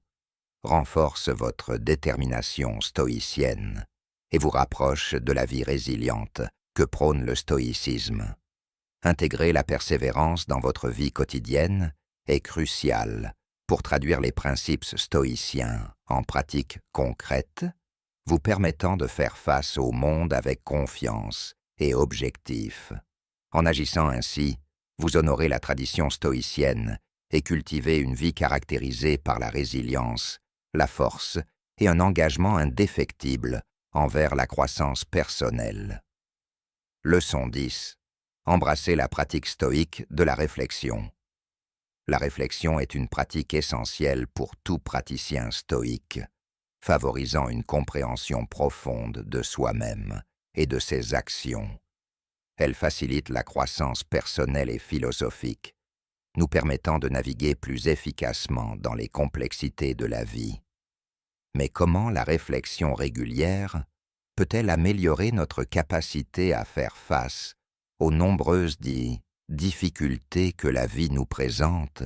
renforce votre détermination stoïcienne et vous rapproche de la vie résiliente que prône le stoïcisme. Intégrer la persévérance dans votre vie quotidienne est crucial pour traduire les principes stoïciens en pratiques concrètes, vous permettant de faire face au monde avec confiance et objectif. En agissant ainsi, vous honorez la tradition stoïcienne et cultivez une vie caractérisée par la résilience, la force et un engagement indéfectible envers la croissance personnelle. Leçon 10. Embrassez la pratique stoïque de la réflexion. La réflexion est une pratique essentielle pour tout praticien stoïque, favorisant une compréhension profonde de soi-même et de ses actions. Elle facilite la croissance personnelle et philosophique, nous permettant de naviguer plus efficacement dans les complexités de la vie. Mais comment la réflexion régulière peut-elle améliorer notre capacité à faire face aux nombreuses difficultés que la vie nous présente?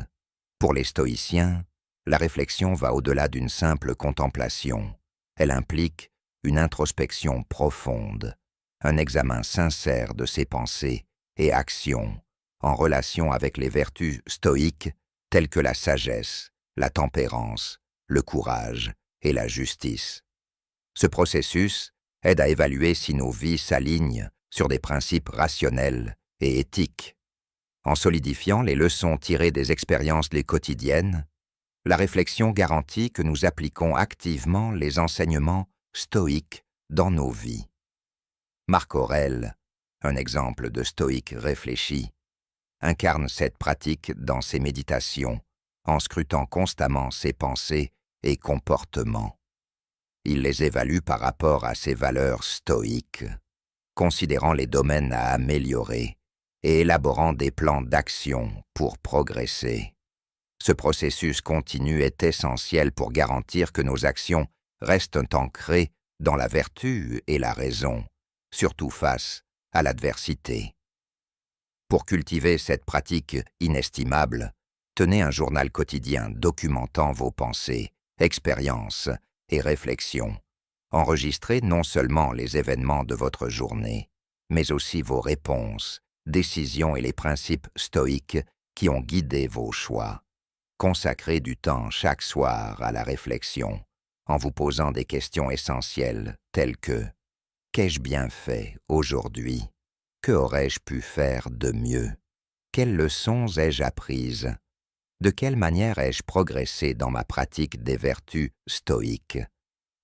Pour les stoïciens, la réflexion va au-delà d'une simple contemplation. Elle implique une introspection profonde, un examen sincère de ses pensées et actions en relation avec les vertus stoïques telles que la sagesse, la tempérance, le courage et la justice. Ce processus aide à évaluer si nos vies s'alignent sur des principes rationnels et éthiques. En solidifiant les leçons tirées des expériences quotidiennes, la réflexion garantit que nous appliquons activement les enseignements stoïques dans nos vies. Marc Aurèle, un exemple de stoïque réfléchi, incarne cette pratique dans ses méditations, en scrutant constamment ses pensées et comportements. Il les évalue par rapport à ses valeurs stoïques, considérant les domaines à améliorer et élaborant des plans d'action pour progresser. Ce processus continu est essentiel pour garantir que nos actions restent ancrées dans la vertu et la raison, surtout face à l'adversité. Pour cultiver cette pratique inestimable, tenez un journal quotidien documentant vos pensées, expériences et réflexions. Enregistrez non seulement les événements de votre journée, mais aussi vos réponses, décisions et les principes stoïques qui ont guidé vos choix. Consacrez du temps chaque soir à la réflexion, en vous posant des questions essentielles telles que « Qu'ai-je bien fait aujourd'hui ? Que aurais-je pu faire de mieux ? Quelles leçons ai-je apprises ? De quelle manière ai-je progressé dans ma pratique des vertus stoïques ?»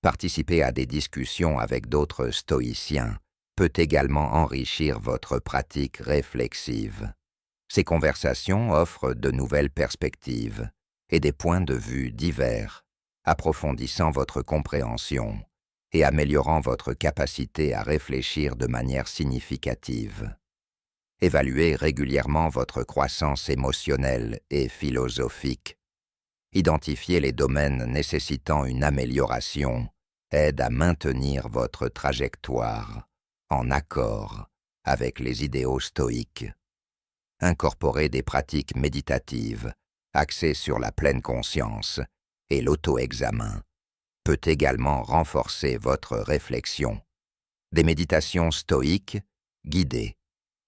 Participer à des discussions avec d'autres stoïciens peut également enrichir votre pratique réflexive. Ces conversations offrent de nouvelles perspectives et des points de vue divers, approfondissant votre compréhension et améliorant votre capacité à réfléchir de manière significative. Évaluez régulièrement votre croissance émotionnelle et philosophique. Identifier les domaines nécessitant une amélioration aide à maintenir votre trajectoire en accord avec les idéaux stoïques. Incorporer des pratiques méditatives axées sur la pleine conscience et l'auto-examen peut également renforcer votre réflexion. Des méditations stoïques, guidées,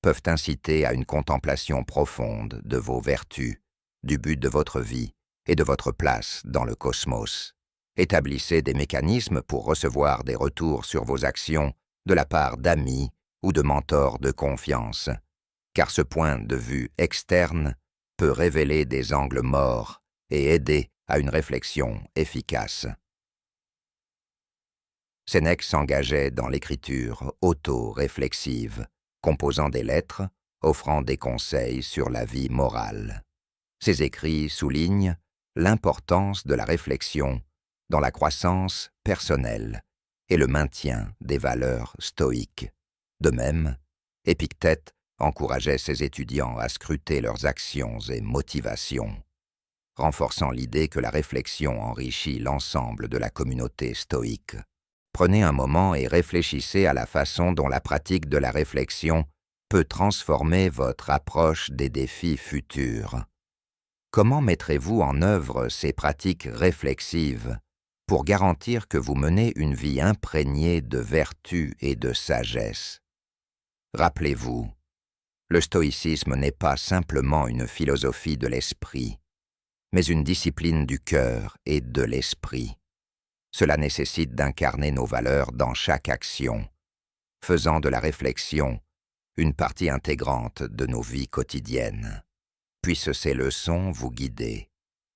peuvent inciter à une contemplation profonde de vos vertus, du but de votre vie et de votre place dans le cosmos. Établissez des mécanismes pour recevoir des retours sur vos actions de la part d'amis ou de mentors de confiance, car ce point de vue externe peut révéler des angles morts et aider à une réflexion efficace. Sénèque s'engageait dans l'écriture auto-réflexive, composant des lettres, offrant des conseils sur la vie morale. Ses écrits soulignent l'importance de la réflexion dans la croissance personnelle et le maintien des valeurs stoïques. De même, Épictète encourageait ses étudiants à scruter leurs actions et motivations, renforçant l'idée que la réflexion enrichit l'ensemble de la communauté stoïque. Prenez un moment et réfléchissez à la façon dont la pratique de la réflexion peut transformer votre approche des défis futurs. Comment mettrez-vous en œuvre ces pratiques réflexives pour garantir que vous menez une vie imprégnée de vertu et de sagesse? Rappelez-vous, le stoïcisme n'est pas simplement une philosophie de l'esprit, mais une discipline du cœur et de l'esprit. Cela nécessite d'incarner nos valeurs dans chaque action, faisant de la réflexion une partie intégrante de nos vies quotidiennes. Puissent ces leçons vous guider,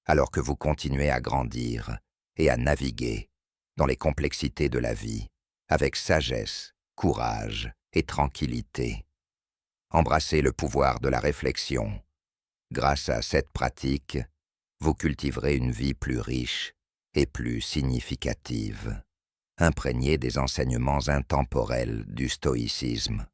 alors que vous continuez à grandir et à naviguer dans les complexités de la vie, avec sagesse, courage et tranquillité. Embrassez le pouvoir de la réflexion. Grâce à cette pratique, vous cultiverez une vie plus riche et plus significative, imprégnée des enseignements intemporels du stoïcisme.